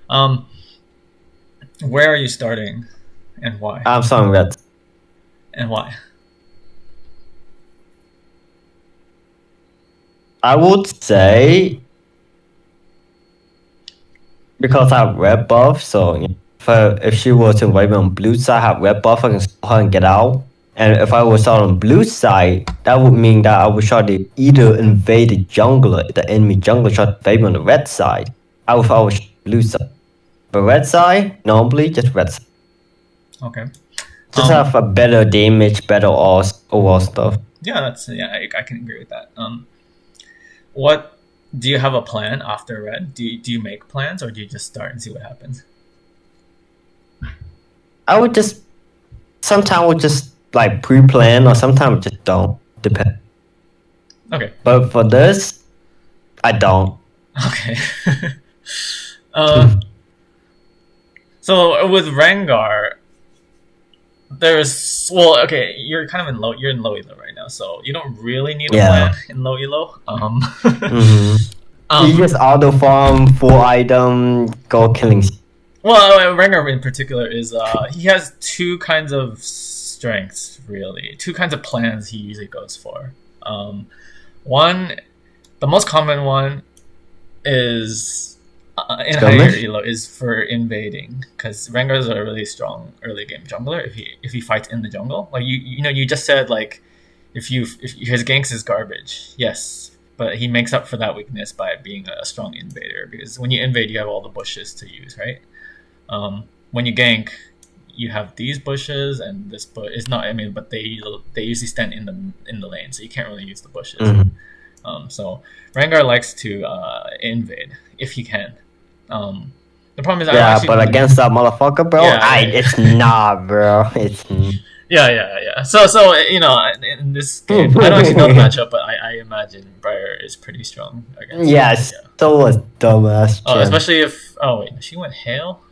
Um, where are you starting, and why? I'm sorry, red. And why? I would say because I have red buff, so if she were to invade me on blue side, have red buff, I can stop her and get out. And if I was out on blue side, that would mean that I would try to either invade the enemy jungler, try to invade me on the red side. I was blue side. But red side, normally just red side. Okay. Just have a better damage, better overall stuff. Yeah, I can agree with that. What do you have a plan after red? Do you make plans, or do you just start and see what happens? I would just sometimes would just like pre-plan or sometimes just don't. Depend. Okay. But for this, I don't. Okay. uh, so with Rengar, okay, you're kind of you're in low elo right now, so you don't really need a plan in low elo. You just auto farm, full item, go killing. Well, Rengar in particular is he has two kinds of strengths, really. Two kinds of plans he usually goes for. One, the most common one is in higher elo is for invading, because Rengar is a really strong early game jungler. If he fights in the jungle, like you just said, like if his ganks is garbage, yes, but he makes up for that weakness by being a strong invader, because when you invade, you have all the bushes to use, right? When you gank, you have these bushes and this bush is not. I mean, but they usually stand in the lane, so you can't really use the bushes. So Rengar likes to invade if he can. The problem is, but against that motherfucker, bro, it's not, bro. It's yeah. So in this game, I don't actually know the matchup, but I imagine Briar is pretty strong against. Yes, so was dumbass. Especially if wait, she went hail.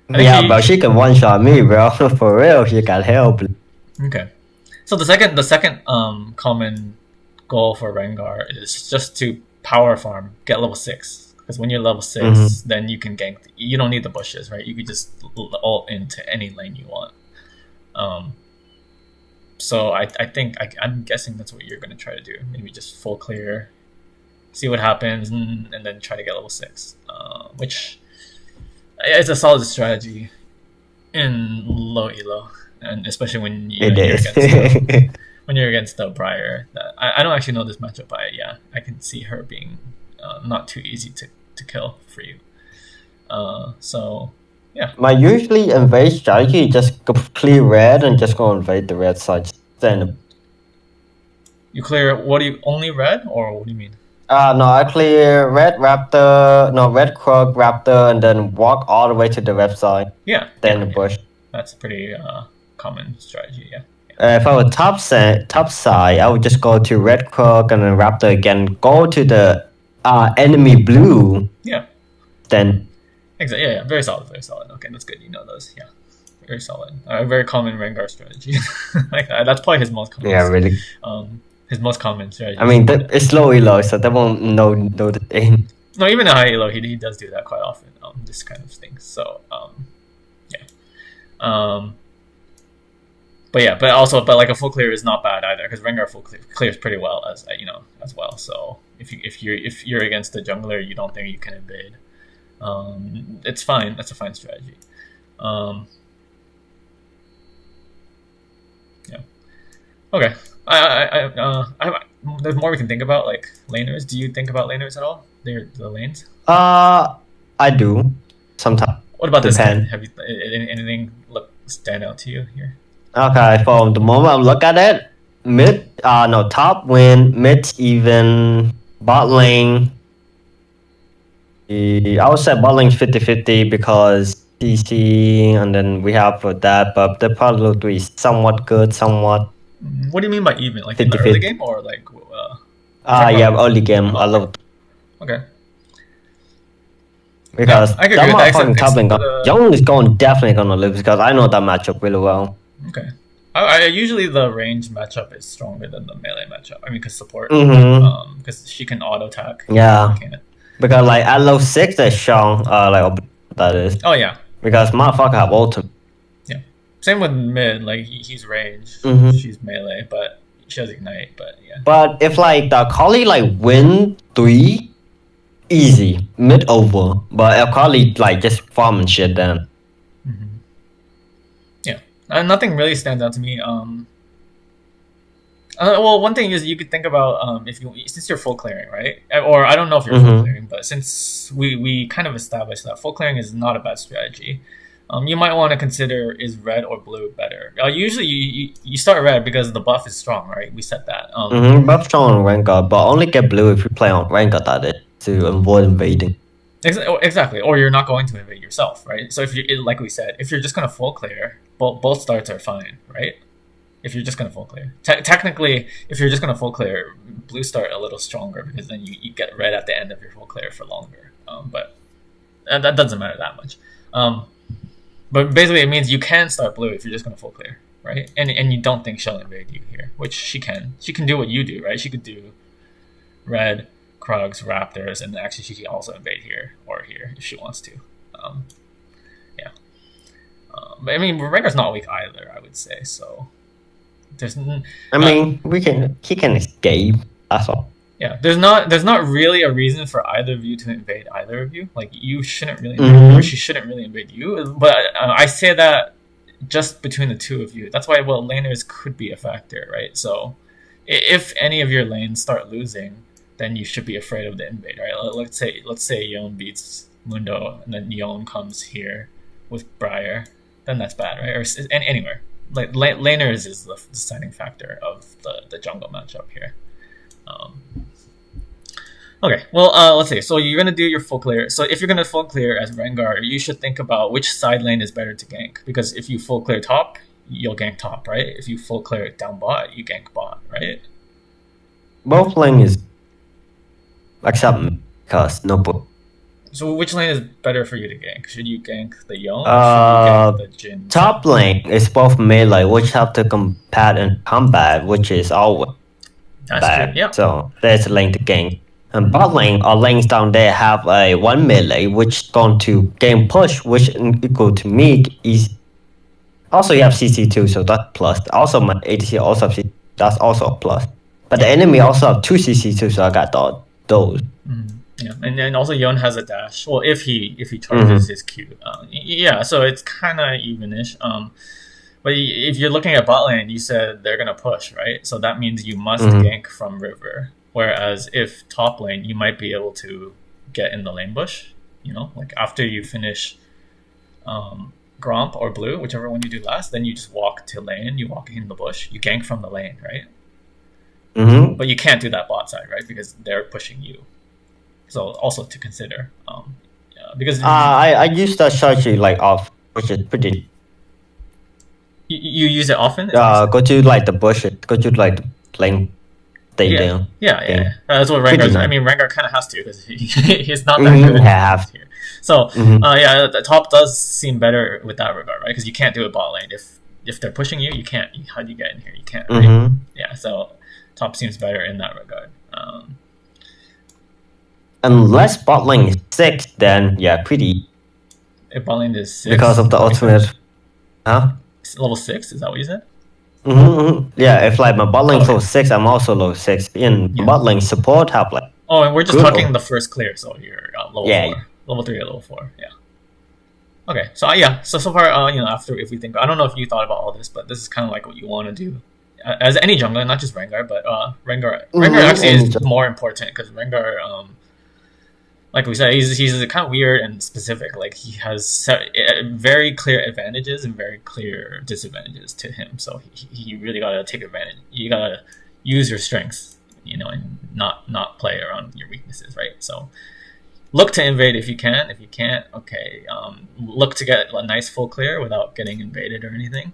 But she can one shot me, bro. For real, she got help. Okay, so the second common goal for Rengar is just to power farm, get level 6. Because when you're level 6, then you can gank. You don't need the bushes, right? You can just ult into any lane you want. So I think I'm guessing that's what you're gonna try to do. Maybe just full clear, see what happens, and then try to get level 6, which is a solid strategy in low elo, and especially when you're against the Briar. That I don't actually know this matchup, but I can see her being not too easy to kill for you. So yeah. My usually invade strategy just go clear red and just go invade the red side. Then you clear only red, or what do you mean? No, I clear red Krug Raptor, and then walk all the way to the website. Yeah. Then the bush. That's a pretty common strategy. Yeah. If I was top side, I would just go to red Krug and then Raptor again. Go to the enemy blue. Yeah. Then. Exactly. Yeah. Very solid. Very solid. Okay, that's good. You know those. Yeah. Very solid. A very common Rengar strategy. Like that's probably his most common. Yeah, really. His most common strategy. I mean, it's low elo, so they won't know the thing. No, even in high elo, he does do that quite often. This kind of thing. So, yeah. But like a full clear is not bad either, because Rengar full clears pretty well as well. So if you're against the jungler, you don't think you can invade. It's fine. That's a fine strategy. Yeah. Okay. There's more we can think about, like laners. Do you think about laners at all? The lanes. I do sometimes. What about this game? Have you anything stand out to you here? Okay, from the moment I look at it, top win, mid even, bot lane. I would say bot lane 50-50 because DC, and then we have for that, but the probably will be somewhat good, somewhat. What do you mean by even? Like in the early game, or like? Early game. I love it. Okay. Because that motherfucking top lane, Young is definitely gonna lose, because I know that matchup really well. Okay. Usually the range matchup is stronger than the melee matchup. I mean, because support, because she can auto attack. Yeah. Because like at low 6 there's Sean, like that is. Oh yeah, Because motherfucker have ultimate. yeah. Same with mid. Like he's range, Mm-hmm. she's melee, but she has ignite. But yeah. But if like the Kali like win 3, easy. Mid over. But if Kali like just farm and shit then. Mm-hmm. Yeah. Nothing really stands out to me. Well, one thing is you could think about if you since you're full clearing, right? Or I don't know if you're full clearing, but since we kind of established that full clearing is not a bad strategy, you might want to consider is red or blue better. Usually you start red because the buff is strong, right? We said that. Buff strong on Rengar, but only get blue if you play on Rengar that is to avoid invading. Exactly, or you're not going to invade yourself, right? So if you like we said, if you're just gonna full clear, both starts are fine, right? If you're just gonna full clear, technically, if you're just gonna full clear, blue start a little stronger because then you get red at the end of your full clear for longer. But that doesn't matter that much. But basically, it means you can start blue if you're just gonna full clear, right? And you don't think she'll invade you here, which she can. She can do what you do, right? She could do red, Krugs, Raptors, and actually she can also invade here or here if she wants to. Yeah. But I mean, Rengar's not weak either, I would say. So there's. I mean, he can escape. That's all. Yeah, there's not really a reason for either of you to invade either of you. Like you shouldn't really invade her, or she shouldn't really invade you. But I say that just between the two of you. That's why laners could be a factor, right? So if any of your lanes start losing, then you should be afraid of the invade, right? Let's say Yon beats Mundo, and then Yon comes here with Briar, then that's bad, right? Or anywhere. Like laners is the deciding factor of the jungle matchup here. Okay, well, let's see. So you're gonna do your full clear. So if you're gonna full clear as Rengar, you should think about which side lane is better to gank. Because if you full clear top, you'll gank top, right? If you full clear down bot, you gank bot, right? Both lane is except because no book. So which lane is better for you to gank? Should you gank the Yone or should you gank the Jhin? Top lane is both melee, which have to combat and combat, which is always bad. True. Yeah. So there's a lane to gank. And bot lane or lanes down there have a one melee, which going to game push, which equal to me is. Also, you have CC2, so that's plus. Also, my ADC also have CC, that's also a plus. But the enemy also have 2 CC2, so I got those. Yeah, and then also Yon has a dash. Well, if he charges his Q, yeah. So it's kind of evenish. But if you're looking at bot lane, you said they're gonna push, right? So that means you must gank from river. Whereas if top lane, you might be able to get in the lane bush. You know, like after you finish, Gromp or blue, whichever one you do last, then you just walk to lane. You walk in the bush. You gank from the lane, right? But you can't do that bot side, right? Because they're pushing you. So also to consider, because I use that strategy like off, which is pretty. You use it often. Go to like the bush. Go to like the lane. Stay down. Yeah. That's what Rengar. I mean, Rengar kind of has to because he's not that good. Here. So yeah, the top does seem better with that regard, right? Because you can't do a bot lane if they're pushing you. You can't. How do you get in here? You can't. Right? Yeah. So top seems better in that regard. Unless bot lane is 6, then yeah, pretty. If bot lane is 6, because of the ultimate, level 6, is that what you said? Yeah, if like my bot lane level 6, I'm also level 6. In bot lane support have like. Oh, and we're just talking the first clear, so you're level 4, level 3 or level 4. Yeah. Okay, so so far, after if we think, I don't know if you thought about all this, but this is kind of like what you want to do as any jungler, not just Rengar, but Rengar actually is more important because Rengar, like we said, he's kind of weird and specific. Like he has very clear advantages and very clear disadvantages to him. So he really gotta take advantage. You gotta use your strengths, and not play around your weaknesses, right? So look to invade if you can. If you can't, okay, look to get a nice full clear without getting invaded or anything.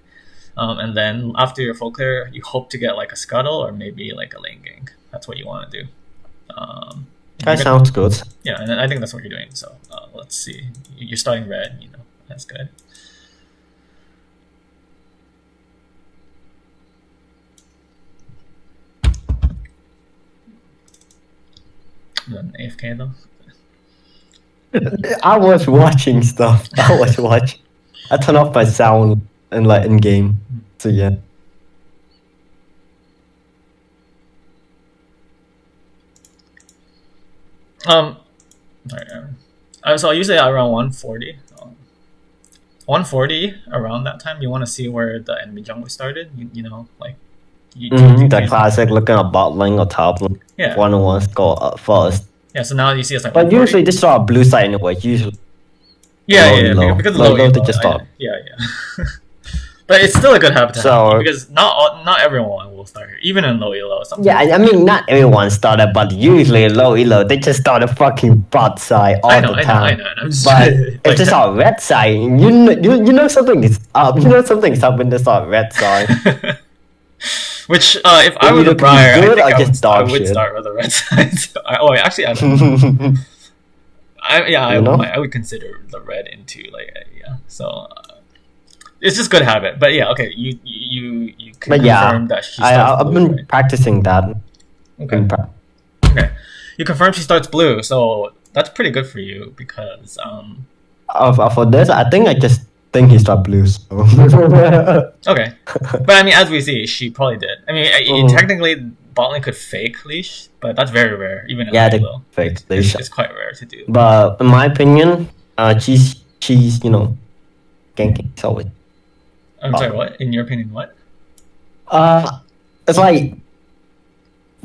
And then after your full clear, you hope to get like a scuttle or maybe like a lane gank. That's what you want to do. That sounds good. Yeah, and I think that's what you're doing. So let's see. You're starting red, that's good. Is that an AFK though? I was watching stuff. I was watching. I turned off my sound and like in game. So yeah. So usually around 140. 140 around that time. You want to see where the enemy jungle started. You know, like The classic looking at bot lane or top lane. Yeah. 1-on-1 go up first. Yeah. So now you see us like. But usually they start blue side anyway. Usually. Yeah, because low, they just start. Yeah. But it's still a good habit to So- have because not everyone will start here, even in low elo. Yeah, I mean not everyone started, but usually low elo they just start a fucking bot side all the time. I know. I'm just But like if they start red side, you know something is up. You know something's up when they start red side. Which, if I were the either Briar, good I or think just I dog would shit. start with the red side. Actually, I don't know. I would consider the red into So it's just good habit. But yeah, okay, you can But yeah, confirm that she starts I've blue, been right? practicing that. Okay. Okay, you confirm she starts blue, so that's pretty good for you because For this, I think I just think he start blue. So. okay, but I mean, as we see, she probably did. I mean, technically, bot lane could fake leash, but that's very rare, even in Yeah, high they elo. fake It's, leash. it's quite rare to do. But in my opinion, she's ganking. So I'm sorry, what? In your opinion, what? it's like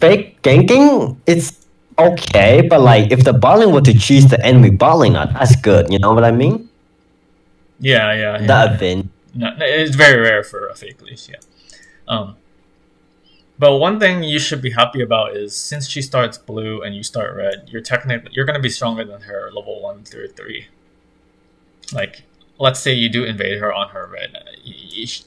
fake ganking. It's okay, but like if the bot lane were to choose the enemy bot lane, that's good. You know what I mean? Yeah. That event. No, it's very rare for a fake leash, yeah. But one thing you should be happy about is since she starts blue and you start red, you're gonna be stronger than her level 1 through 3. Like, let's say you do invade her on her red.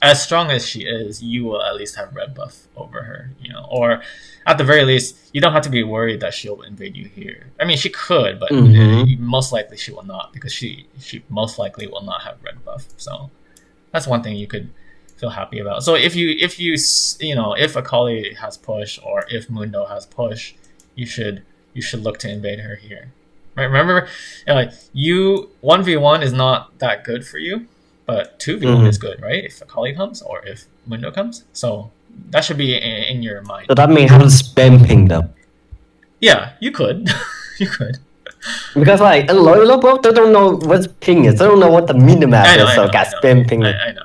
As strong as she is, you will at least have red buff over her, or at the very least, you don't have to be worried that she'll invade you here. I mean, she could, but most likely she will not because she most likely will not have red buff. So that's one thing you could feel happy about. So if if Akali has push or if Mundo has push, you should look to invade her here. Right? Remember, you 1v1 is not that good for you, but 2v1 is good, right? If Akali comes or if Mundo comes, so that should be in your mind. So that means how to spam ping them. Yeah, you could, you could. Because like in low bro, they don't know what ping is. They don't know what the minimap is. So got spam ping. I know.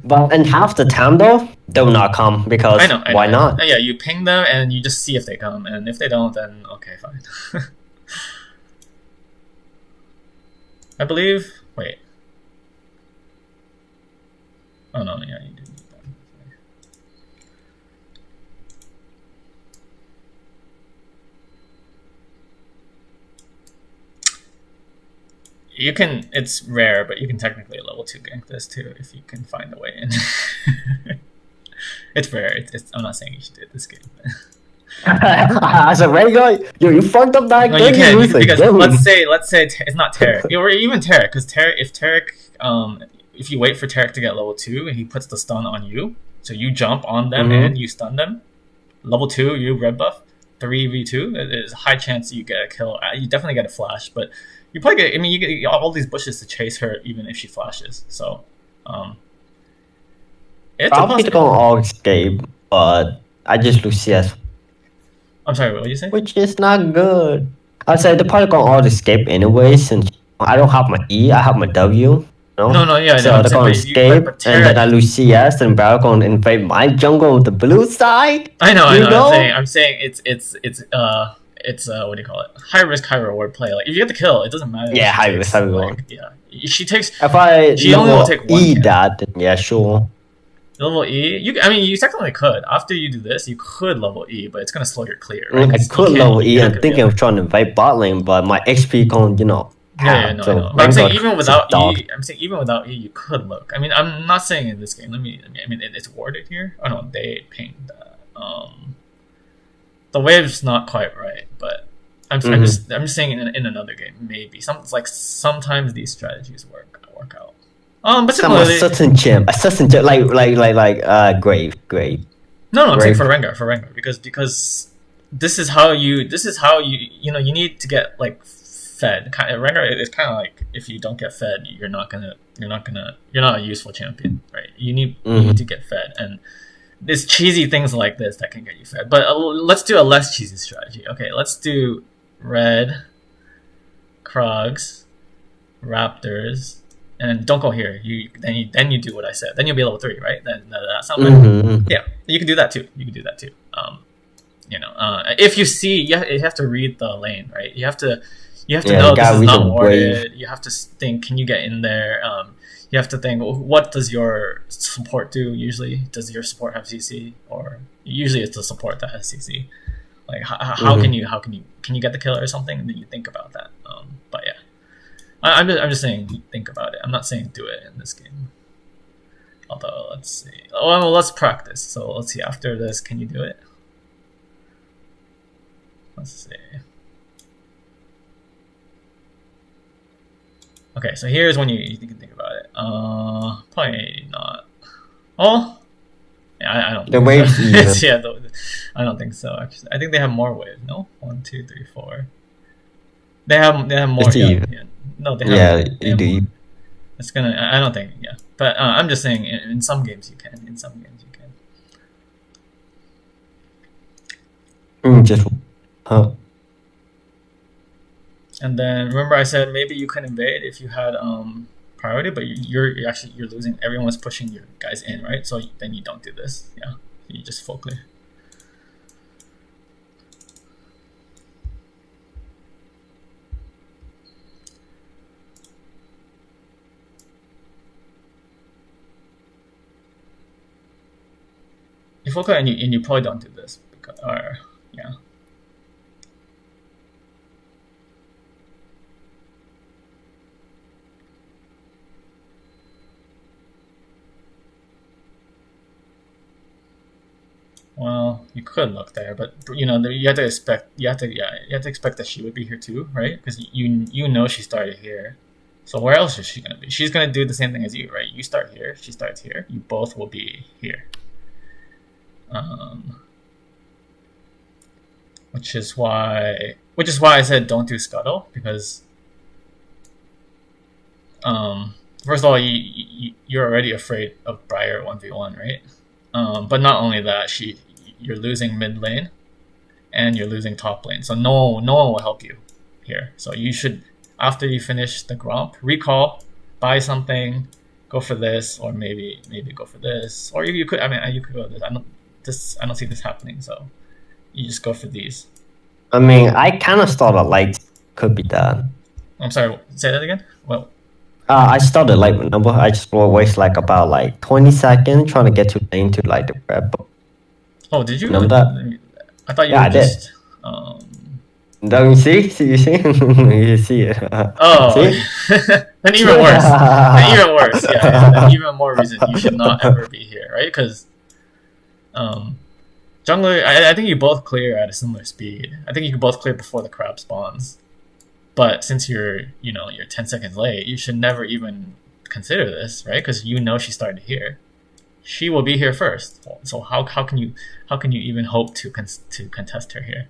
But in half the time though, they will not come because why not? Yeah, you ping them and you just see if they come, and if they don't, then okay, fine. I believe. Wait. Oh no, yeah, you do need that. You can. It's rare, but you can technically level 2 gank this too if you can find a way in. It's rare. I'm not saying you should do it this game. As a Rengar, you fucked up that No, game. you can't because let's say it's not Tarek, or even Tarek, because if you wait for Tarek to get level 2 and he puts the stun on you, so you jump on them and you stun them, level 2 you red buff, 3v2, there's a high chance you get a kill. You definitely get a flash, but you probably get. I mean, you get all these bushes to chase her even if she flashes. So, it's probably gonna all escape, but I just lose CS. I'm sorry, what did you say? Which is not good. I said they're probably gonna all escape anyway since I don't have my E, I have my W. No, yeah. So they're gonna escape, and then I lose CS, and Barrel gonna invade my jungle with the blue side. I know. I'm saying it's what do you call it? High risk, high reward play. Like if you get the kill, it doesn't matter. Yeah, high risk, high reward. Yeah, she takes. If she only will take one. That, then yeah, sure. Level E, you technically could. After you do this, you could level E, but it's gonna slow your clear. Right? I could level E. I'm thinking of trying to invade bot lane, but my XP gonna No. But I'm saying even without E, you could look. I mean, I'm not saying in this game. I mean, it's warded here. Oh no, they pinged that. The wave's not quite right, but I'm just saying in another game maybe sometimes these strategies work out. But similarly, a certain gem, like grave. No, I'm saying for Rengar because this is how you you need to get like fed. Rengar is kind of like if you don't get fed, you're not a useful champion, right? You need to get fed, and there's cheesy things like this that can get you fed. But let's do a less cheesy strategy. Okay, let's do red, Krogs, Raptors, and don't go here. Then you do what I said. Then you'll be level 3, right? Then that sounds like yeah. You can do that too. If you see, you have to read the lane, right? You have to know this is not warded. You have to think, can you get in there? You have to think, well, what does your support do usually? Does your support have CC? Or usually it's the support that has CC. Like how can you get the kill or something? And then you think about that. But yeah, I'm just saying think about it. I'm not saying do it in this game. Although let's see. Oh, well, let's practice. So let's see. After this, can you do it? Let's see. Okay, so here's when you can think about it. Probably not. Oh, yeah, I don't. The waves, so. Yeah, I don't think so. Actually, I think they have more waves. No, 1, 2, 3, 4. They have more. Yeah. No, they have. Yeah, do. It's gonna. I don't think. Yeah, but I'm just saying. In some games you can. In some games you can. Just. Huh. And then remember I said maybe you could invade if you had priority, but you're losing. Everyone's pushing your guys in, right? So then you don't do this. Yeah, you just full clear. You full clear and you probably don't do this because yeah. Well, you could look there, but you have to expect that she would be here too, right? Because you know she started here. So where else is she gonna be? She's gonna do the same thing as you, right? You start here, she starts here. You both will be here. Which is why I said don't do scuttle, because first of all you're already afraid of Briar 1v1, right? But not only that, you're losing mid lane and you're losing top lane, so no one will help you here. So you should, after you finish the Gromp, recall, buy something, go for this, or maybe go for this, or you could go this. I don't see this happening, so you just go for these. I mean, I kind of started like could be done. I'm sorry, say that again. Well, I started like number. I just waste like about like 20 seconds trying to get to into like the red. Oh, did you? Remember that? I thought you were just. Don't you see? You see? You see it. Oh, see? Then even worse. Yeah, then even more reason you should not ever be here, right? Because, jungler, I think you both clear at a similar speed. I think you can both clear before the crab spawns. But since you're 10 seconds late, you should never even consider this, right? Because she started here. She will be here first. So how can you even hope to contest her here?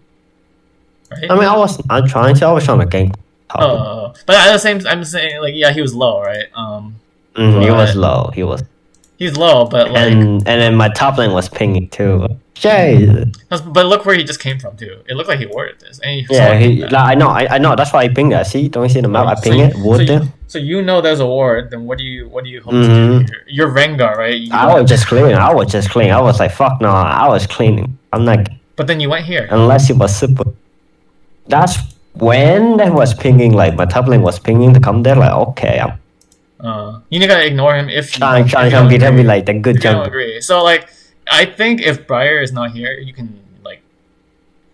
Right? I mean, I was trying to gank. Oh, but at the same time, I'm saying like he was low, right? He was low. He's low, but like, and then my top lane was pinging too. Jeez. But look where he just came from too. It looked like he warded this. And I know. That's why I pinged that. See, don't you see the map? I ping it. So there's a ward. Then what do you hope to do here? You're Rengar, right? I was just cleaning. I was like, fuck no. I was cleaning. I'm like. But then you went here. Unless it was super. That's when that was pinging. Like my top lane was pinging to come there. Like okay. You gotta ignore him if you trying to be like the good jump. I don't agree. So like, I think if Briar is not here, you can like.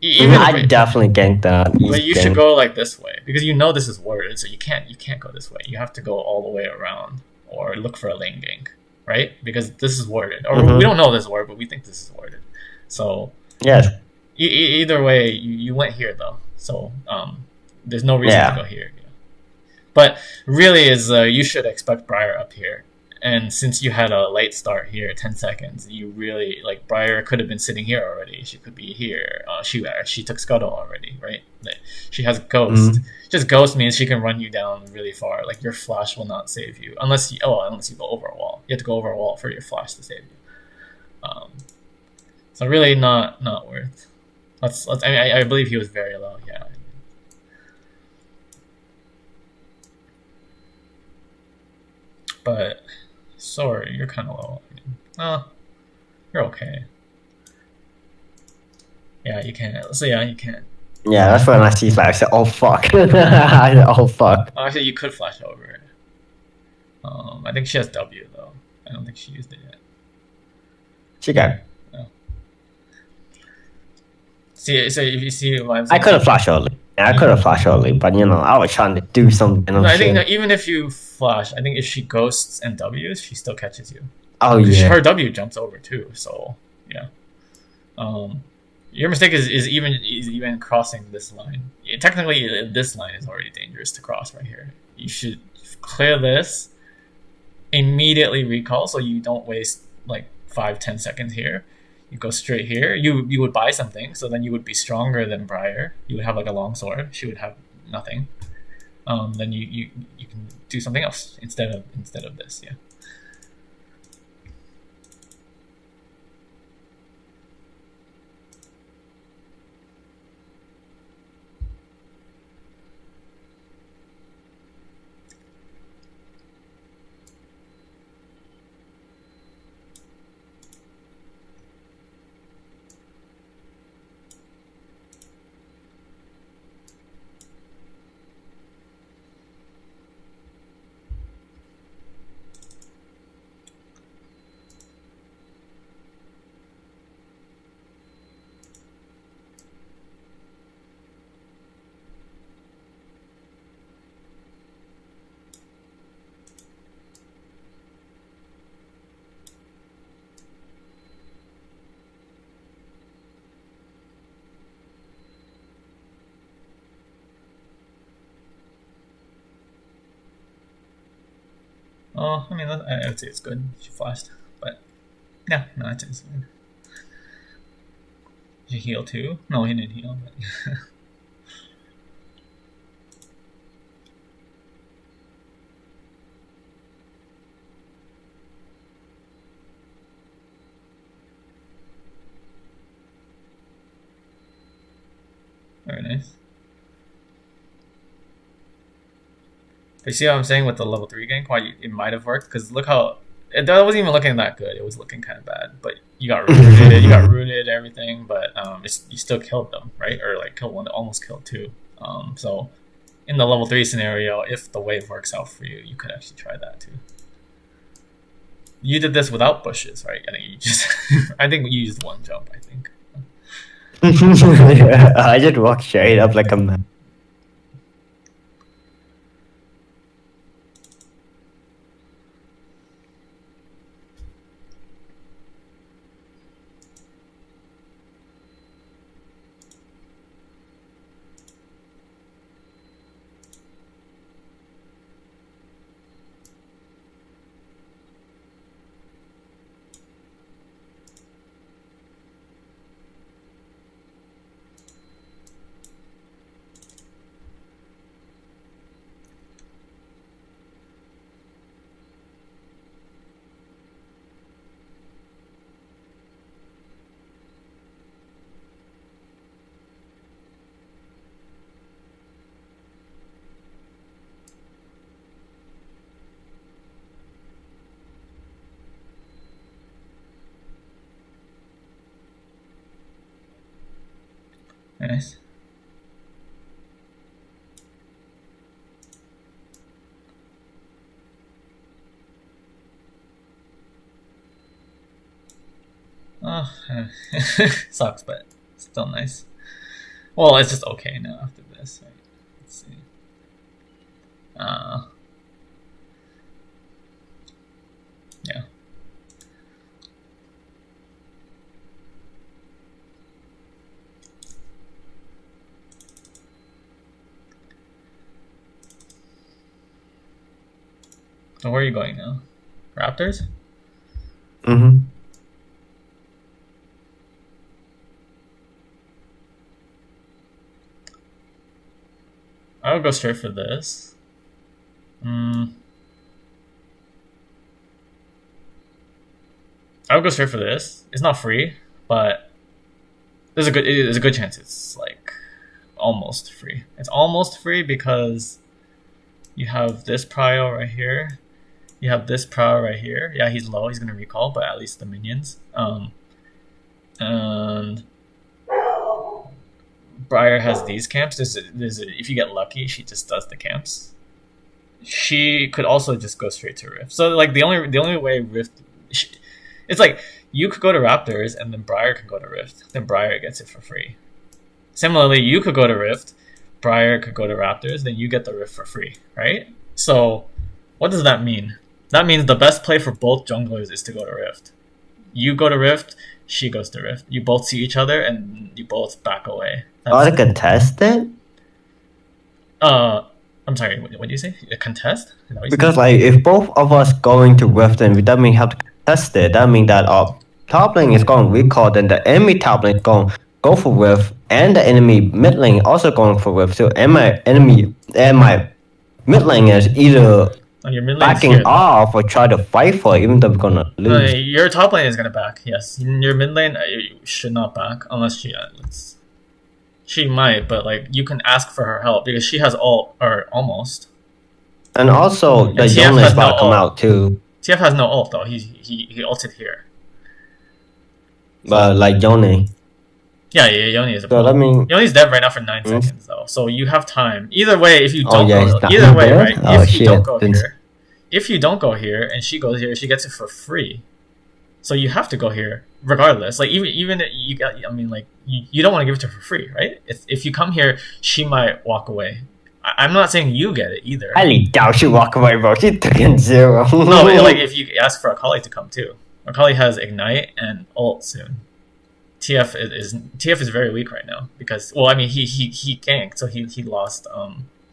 I definitely gank that. But you should go like this way because this is worded, so you can't go this way. You have to go all the way around or look for a lane gank, right? Because this is worded, or we don't know this word, but we think this is worded. So yes. Either way, you went here though, so there's no reason to go here. But really, you should expect Briar up here, And since you had a late start here, 10 seconds, you really like Briar could have been sitting here already. She could be here. She took Scuttle already, right? Like, she has Ghost. Just Ghost means she can run you down really far. Like your flash will not save you unless you go over a wall. You have to go over a wall for your flash to save you. So really not worth. I believe he was very low. Yeah. But sorry, you're kind of low. You're okay. Yeah, you can. So yeah, you can. Yeah, that's when I see flash. I said, "Oh fuck!" I said, "Oh fuck!" Actually, you could flash over it. I think she has W though. I don't think she used it yet. She can. No. See, so if you see what I'm I saying, could have flashed early. Yeah, I could have flashed early, but I was trying to do something. no, I think that even if you flash, I think if she ghosts and W's, she still catches you. Oh yeah. Her W jumps over too. So yeah. Your mistake is even crossing this line. Technically, this line is already dangerous to cross right here. You should clear this, immediately recall so you don't waste like 5-10 seconds here. You go straight here. You would buy something, so then you would be stronger than Briar. You would have like a long sword. She would have nothing. Then you can do something else instead of this. Yeah. Oh, I mean, I would say it's good. She flashed, but yeah, no, it's fine. Did he heal too? No, he didn't heal. But very nice. But you see what I'm saying with the level 3 gank? Why it might have worked? Because look how that wasn't even looking that good. It was looking kind of bad. But you got rooted, everything. But you still killed them, right? Or like killed one, almost killed two. So in the level 3 scenario, if the wave works out for you, you could actually try that too. You did this without bushes, right? I think you just, I think you used one jump. I think. I just walked straight up like a man. Nice. Oh, sucks, but still nice. Well, it's just okay now after this, right? Let's see. Yeah. So where are you going now? Raptors? Mm-hmm. I would go straight for this. I would go straight for this. It's not free, but there's a good chance it's like almost free. It's almost free because you have this prio right here. You have this prio right here. Yeah, he's low. He's gonna recall, but at least the minions. And Briar has these camps. If you get lucky, she just does the camps. She could also just go straight to Rift. So like the only way Rift, it's like you could go to Raptors and then Briar can go to Rift. Then Briar gets it for free. Similarly, you could go to Rift, Briar could go to Raptors, then you get the Rift for free, right? So what does that mean? That means the best play for both junglers is to go to Rift. You go to Rift, she goes to Rift. You both see each other and you both back away. Are they contested? I'm sorry, what do you say? A contest? Because like if both of us going to Rift, then that means have to contest it. That means that our top lane is going to recall, then the enemy top lane is going to go for Rift, and the enemy mid lane also going for Rift. So and my mid lane is either backing here, off or try to fight for it, even though we're gonna lose. Your top lane is gonna back, yes. Your mid lane should not back unless she might, but like you can ask for her help because she has ult or almost. And also the Yone is about to come out too. TF has no ult though. He ulted here. But like Yone. Yeah, Yone is a so Yone's dead right now for 9 seconds though, so you have time. Either way, if you don't if you don't go here and she goes here, she gets it for free. So you have to go here regardless. Like even you got, I mean, like you don't want to give it to her for free, right? If you come here, she might walk away. I'm not saying you get it either. I highly doubt she walk away, bro. She's 3-0. No, but like if you ask for Akali to come too. Akali has Ignite and ult soon. TF is very weak right now because, well, I mean he ganked, so he lost.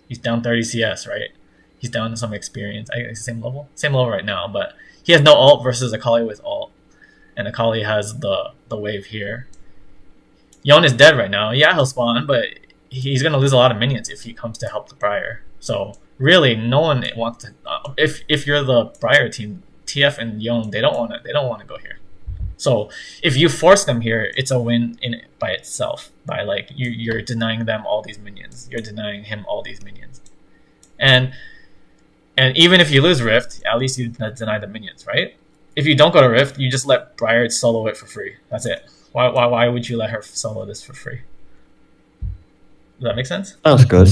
He's down 30 CS, right? He's down some experience. I guess same level right now, but he has no ult versus Akali with ult, and Akali has the wave here. Yone is dead right now. Yeah, he'll spawn, but he's gonna lose a lot of minions if he comes to help the Briar. So really, no one wants to. If you're the Briar team, TF and Yone, they don't want to go here. So if you force them here, it's a win by itself. By like you're denying them all these minions, you're denying him all these minions, and even if you lose Rift, at least you deny the minions, right? If you don't go to Rift, you just let Briar solo it for free. That's it. Why would you let her solo this for free? Does that make sense? Sounds good.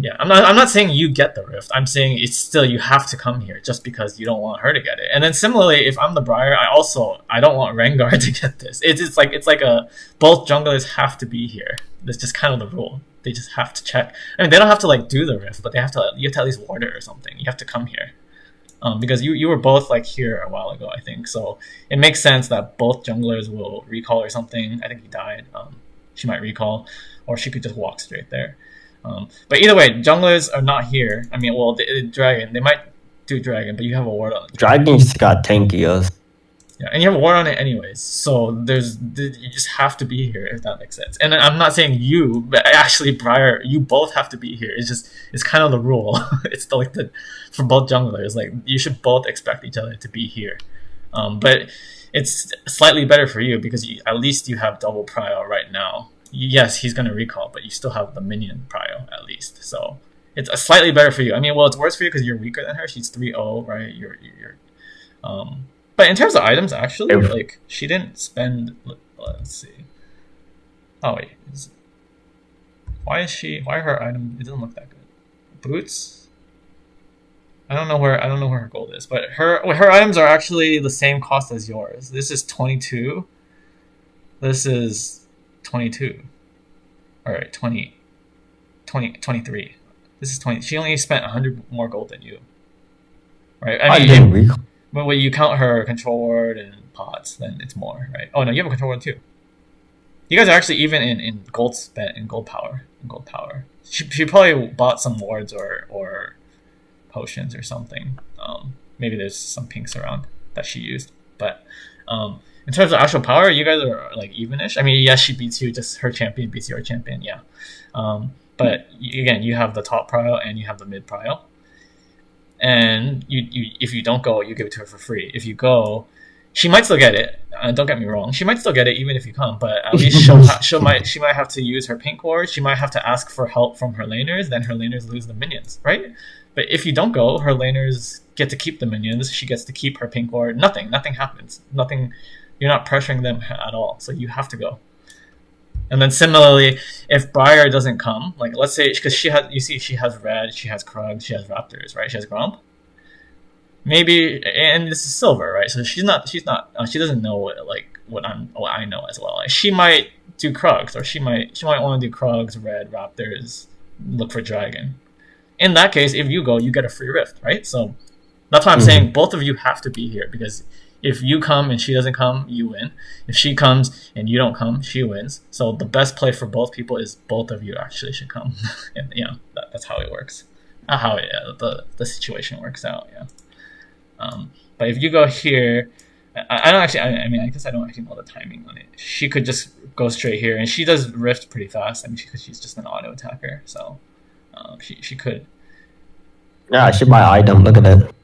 Yeah, I'm not saying you get the Rift. I'm saying it's still you have to come here just because you don't want her to get it. And then similarly, if I'm the Briar, I don't want Rengar to get this. It's like a both junglers have to be here. That's just kind of the rule. They just have to check. I mean, they don't have to like do the Rift, but you have to at least ward it or something. You have to come here. Because you were both like here a while ago, I think. So it makes sense that both junglers will recall or something. I think he died. She might recall, or she could just walk straight there. But either way, junglers are not here. I mean, well, the dragon, they might do dragon, but you have a ward on it. Dragon's got tankiers. Yeah, and you have a ward on it anyways. So you just have to be here, if that makes sense. And I'm not saying you, but actually Briar, you both have to be here. It's kind of the rule. It's for both junglers, like you should both expect each other to be here. But it's slightly better for you because at least you have double prio right now. Yes, he's going to recall, but you still have the minion prio at least. So it's slightly better for you. I mean, well, it's worse for you because you're weaker than her. She's 3-0, right? But in terms of items, actually, like she didn't spend. Let's see. Oh wait, why are her item? It doesn't look that good. Boots. I don't know where her gold is, but her items are actually the same cost as yours. This is 22. This is 22. All right, 23. This is 20. She only spent 100 more gold than you. Right? I mean, but when you count her control ward and pots, then it's more, right? Oh no, you have a control ward too. You guys are actually even in gold spent in gold power. She probably bought some wards or potions or something. Maybe there's some pinks around that she used. But in terms of actual power, you guys are like evenish. I mean, yes, she beats you, just her champion beats your champion, yeah. But again, you have the top prio and you have the mid prio. And you if you don't go, you give it to her for free. If you go, she might still get it. Don't get me wrong, she might still get it even if you come. But at least she might have to use her pink ward. She might have to ask for help from her laners. Then her laners lose the minions, right? But if you don't go, her laners get to keep the minions. She gets to keep her pink ward. Nothing happens. Nothing. You're not pressuring them at all. So you have to go. And then similarly, if Briar doesn't come, like let's say, because she has red, she has Krug, she has Raptors, right? She has Gromp. Maybe, and this is Silver, right? So she doesn't know what I know as well. Like, she might do Krugs, or she might want to do Krugs, red, Raptors, look for Dragon. In that case, if you go, you get a free Rift, right? So that's why I'm saying both of you have to be here, because if you come and she doesn't come, you win. If she comes and you don't come, she wins. So the best play for both people is both of you actually should come. And that's how it works. Not how the situation works out. Yeah. But if you go here, I don't actually. I mean, I guess I don't actually know the timing on it. She could just go straight here, and she does Rift pretty fast. I mean, because she's just an auto attacker, so she could. Yeah, she buy item. Look at it.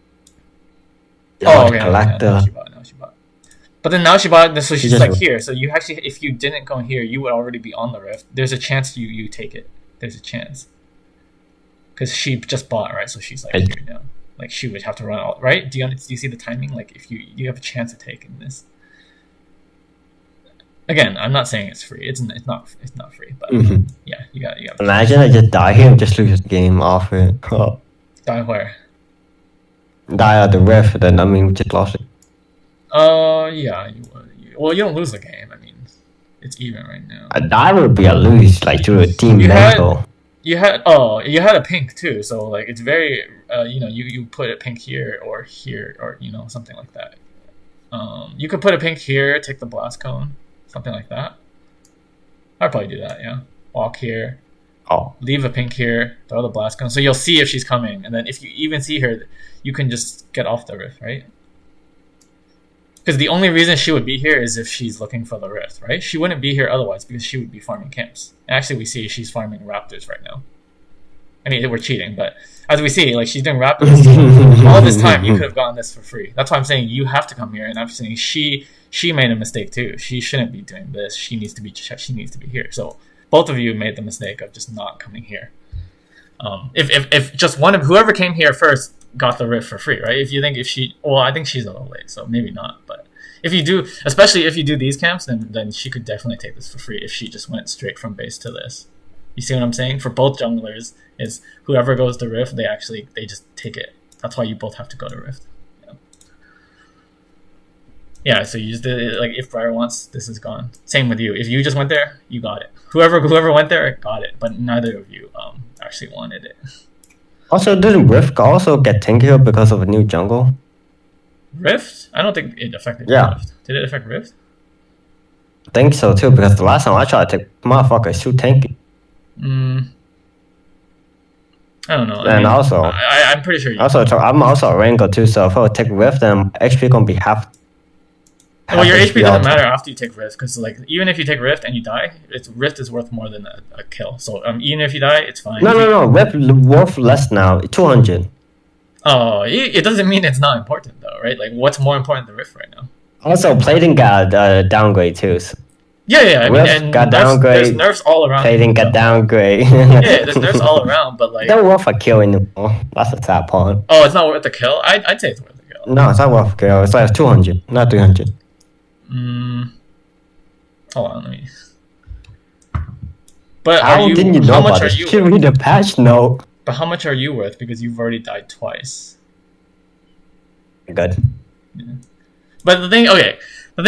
Oh, okay. Now she bought. But then now she bought this, so she's like here. So you actually, if you didn't go here, you would already be on the Rift. There's a chance you take it. There's a chance. Because she just bought, right? So she's like here now. Like she would have to run out, right? Do you see the timing? Like if you have a chance of taking this. Again, I'm not saying it's free. It's not free, but yeah, you got. Imagine I just die here and just lose the game off it. Oh. Die where? Die at the Rift, then I mean we just lost it. Yeah, you would. Well, you don't lose the game. I mean, it's even right now. A die would be a lose, like to a team mental. You had a pink too, so like it's very you put a pink here or something like that. You could put a pink here, take the blast cone, something like that. I'd probably do that. Yeah, walk here. Oh. Leave a pink here, throw the blast cone, so you'll see if she's coming, and then if you even see her, you can just get off the Rift, right? Because the only reason she would be here is if she's looking for the Rift, right? She wouldn't be here otherwise because she would be farming camps. And actually, we see she's farming Raptors right now. I mean, we're cheating, but as we see, like she's doing Raptors. All this time, you could have gotten this for free. That's why I'm saying you have to come here, and I'm saying she made a mistake too. She shouldn't be doing this. She needs to be here. So both of you made the mistake of just not coming here. If just one of whoever came here first got the Rift for free, right? I think she's a little late, so maybe not. But if you do, especially if you do these camps, then she could definitely take this for free if she just went straight from base to this. You see what I'm saying? For both junglers, is whoever goes to Rift, they just take it. That's why you both have to go to Rift. Yeah, so you just like if Briar wants, this is gone. Same with you. If you just went there, you got it. Whoever went there got it, but neither of you actually wanted it. Also, didn't Rift also get tankier because of a new jungle? Rift? I don't think it affected Rift. Did it affect Rift? I think so too, because the last time I tried to take motherfucker, it's too tanky. I don't know. And also, I'm pretty sure. I'm also a Rengar too, so if I would take Rift, then HP gonna be half. Well, your HP doesn't matter after you take Rift, because like even if you take Rift and you die, Rift is worth more than a kill. So even if you die, it's fine. No. Rift worth less now. 200. Oh, it doesn't mean it's not important though, right? Like what's more important than Rift right now? Also, plating got downgrade too. So. Yeah. I mean, and got downgrade. There's nerfs all around. Plating got downgrade. Yeah, there's nerfs all around, but like. They're worth a kill anymore. That's the sad part. Oh, it's not worth the kill. I'd say it's worth the kill. No, it's not worth a kill. It's like 200, not 300. Hold on, let me. But how didn't you know how about much this? are you? Should read the patch note. But how much are you worth? Because you've already died twice. Good. Yeah. But the thing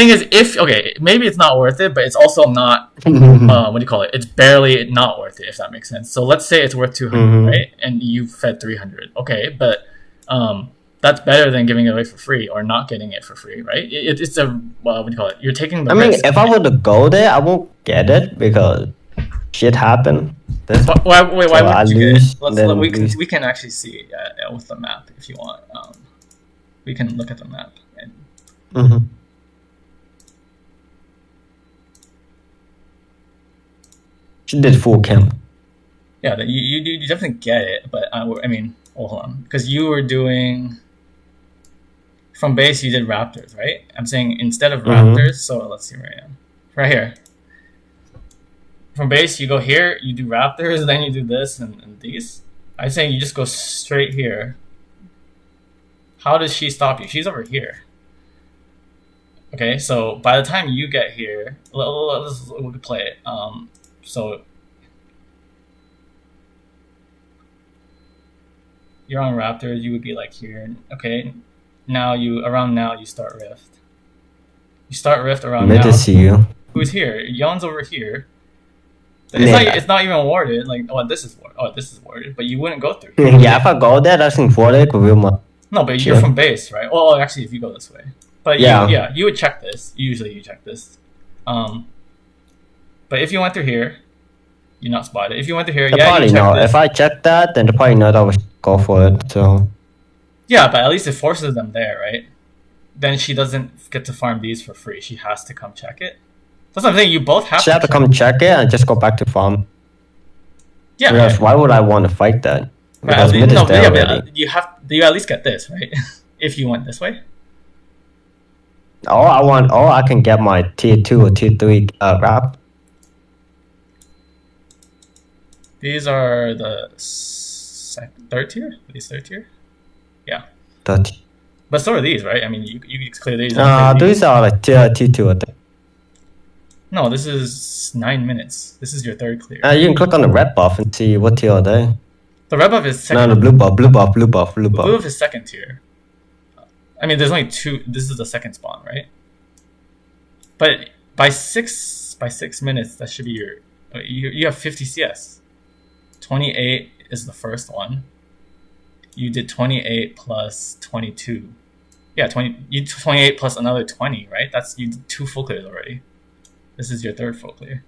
is, maybe it's not worth it, but it's also not. What do you call it? It's barely not worth it, if that makes sense. So let's say it's worth 200, right? And you fed 300. Okay, but that's better than giving it away for free or not getting it for free, right? It's a what do you call it? You're taking the risk. If I were to go there, I won't get it because shit happened. Why would you get it? We can actually see with the map if you want. We can look at the map. And Mm-hmm. She did full camp. yeah, you definitely get it, but I mean, hold on, because you were doing from base. You did Raptors, right? I'm saying instead of Raptors. So let's see where I am. Right here. From base, you go here. You do Raptors, then you do this and these. I'm saying you just go straight here. How does she stop you? She's over here. Okay, so by the time you get here, we can play it. So you're on Raptors, you would be like here. Okay, now you start Rift. You start Rift around Mid now. is you. Who's here? Yon's over here. Yeah. It's not even warded. Like, this is warded, but you wouldn't go through. Yeah, if I go there, that's important. No, but you're from base, right? Well, actually, if you go this way, but Yeah. you would check this. Usually, you check this. But if you went through here, you're not spotted. If you went through here, The yeah, party you check know. this. If I check that, then the party know that I would go for it. So Yeah, but at least it forces them there, right? Then she doesn't get to farm these for free. She has to come check it. That's what I'm saying. You both have she have to come check it and just go back to farm. Yeah. Because why would I want to fight that? Because mid is there already. You at least get this, right? If you went this way. I can get my tier 2 or tier 3 wrap. These are the third tier? These third tier? Yeah. 30. But so are these, right? I mean, you can clear these. These are like tier 2, I think. No, this is 9 minutes. This is your third clear. You can click on the red buff and see what tier are they. The red buff is second. No, the blue buff. Blue buff is second tier. I mean, there's only two. This is the second spawn, right? But by 6 minutes, that should be your. You have 50 CS. 28 is the first one. You did 28 plus 22. Yeah, 20. You did 28 plus another 20, right? You did 2 full clears already. This is your third full clear.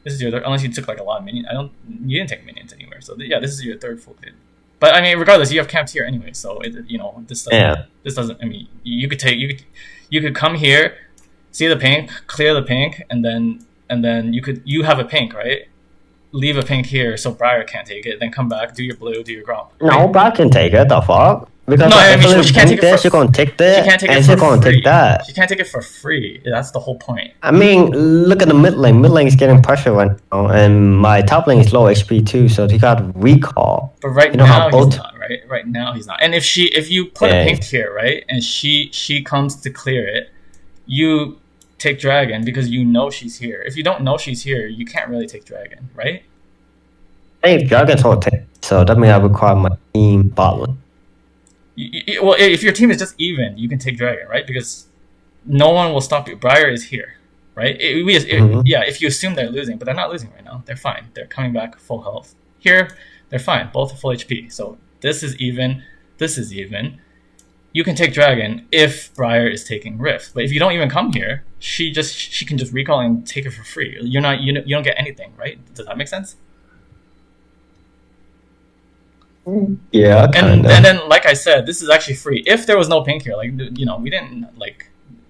This is your third, unless you took like a lot of minions. You didn't take minions anywhere. So yeah, this is your third full clear. But I mean, regardless, you have camped here anyway. So this doesn't. I mean, you could come here, see the pink, clear the pink, and then you have a pink, right? Leave a pink here so Briar can't take it. Then come back, do your blue, do your gromp. Right? No, Briar can take it. The fuck. Because no, I mean, she can't take it. She's gonna take that. She can't take it and for she's gonna free. take that. She can't take it for free. That's the whole point. I mean, look at the mid lane. Mid lane is getting pressure right now, and my top lane is low HP too, so he got recall. But right now he's not. Right. Right now he's not. And if you put a pink here, right, and she comes to clear it, you take dragon because you know she's here. If you don't know she's here, you can't really take dragon, right? Hey, dragon's whole take, so that means I require my team bot lane. Well, if your team is just even, you can take dragon, right? Because no one will stop you. Briar is here, right? Yeah, if you assume they're losing, but they're not losing right now. They're fine. They're coming back full health. Here, they're fine. Both are full HP. So this is even. This is even. You can take dragon if Briar is taking Rift. But if you don't even come here, she can just recall and take it for free. You don't get anything, right? Does that make sense? Yeah, and then like I said, this is actually free. If there was no pink here, like we didn't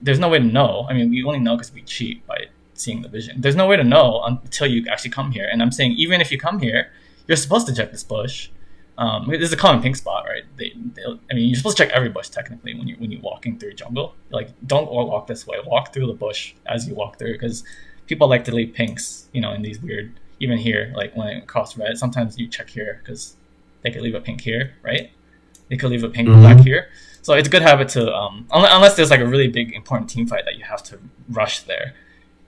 there's no way to know. I mean, we only know because we cheat by seeing the vision. There's no way to know until you actually come here. And I'm saying even if you come here, you're supposed to check this bush. This is a common pink spot, right? I mean, you're supposed to check every bush technically when you're walking through jungle. Like, don't walk this way. Walk through the bush as you walk through, because people like to leave pinks, in these weird. Even here, like when it cross red, sometimes you check here because they could leave a pink here, right? They could leave a pink back here. So it's a good habit to, unless there's like a really big important team fight that you have to rush there,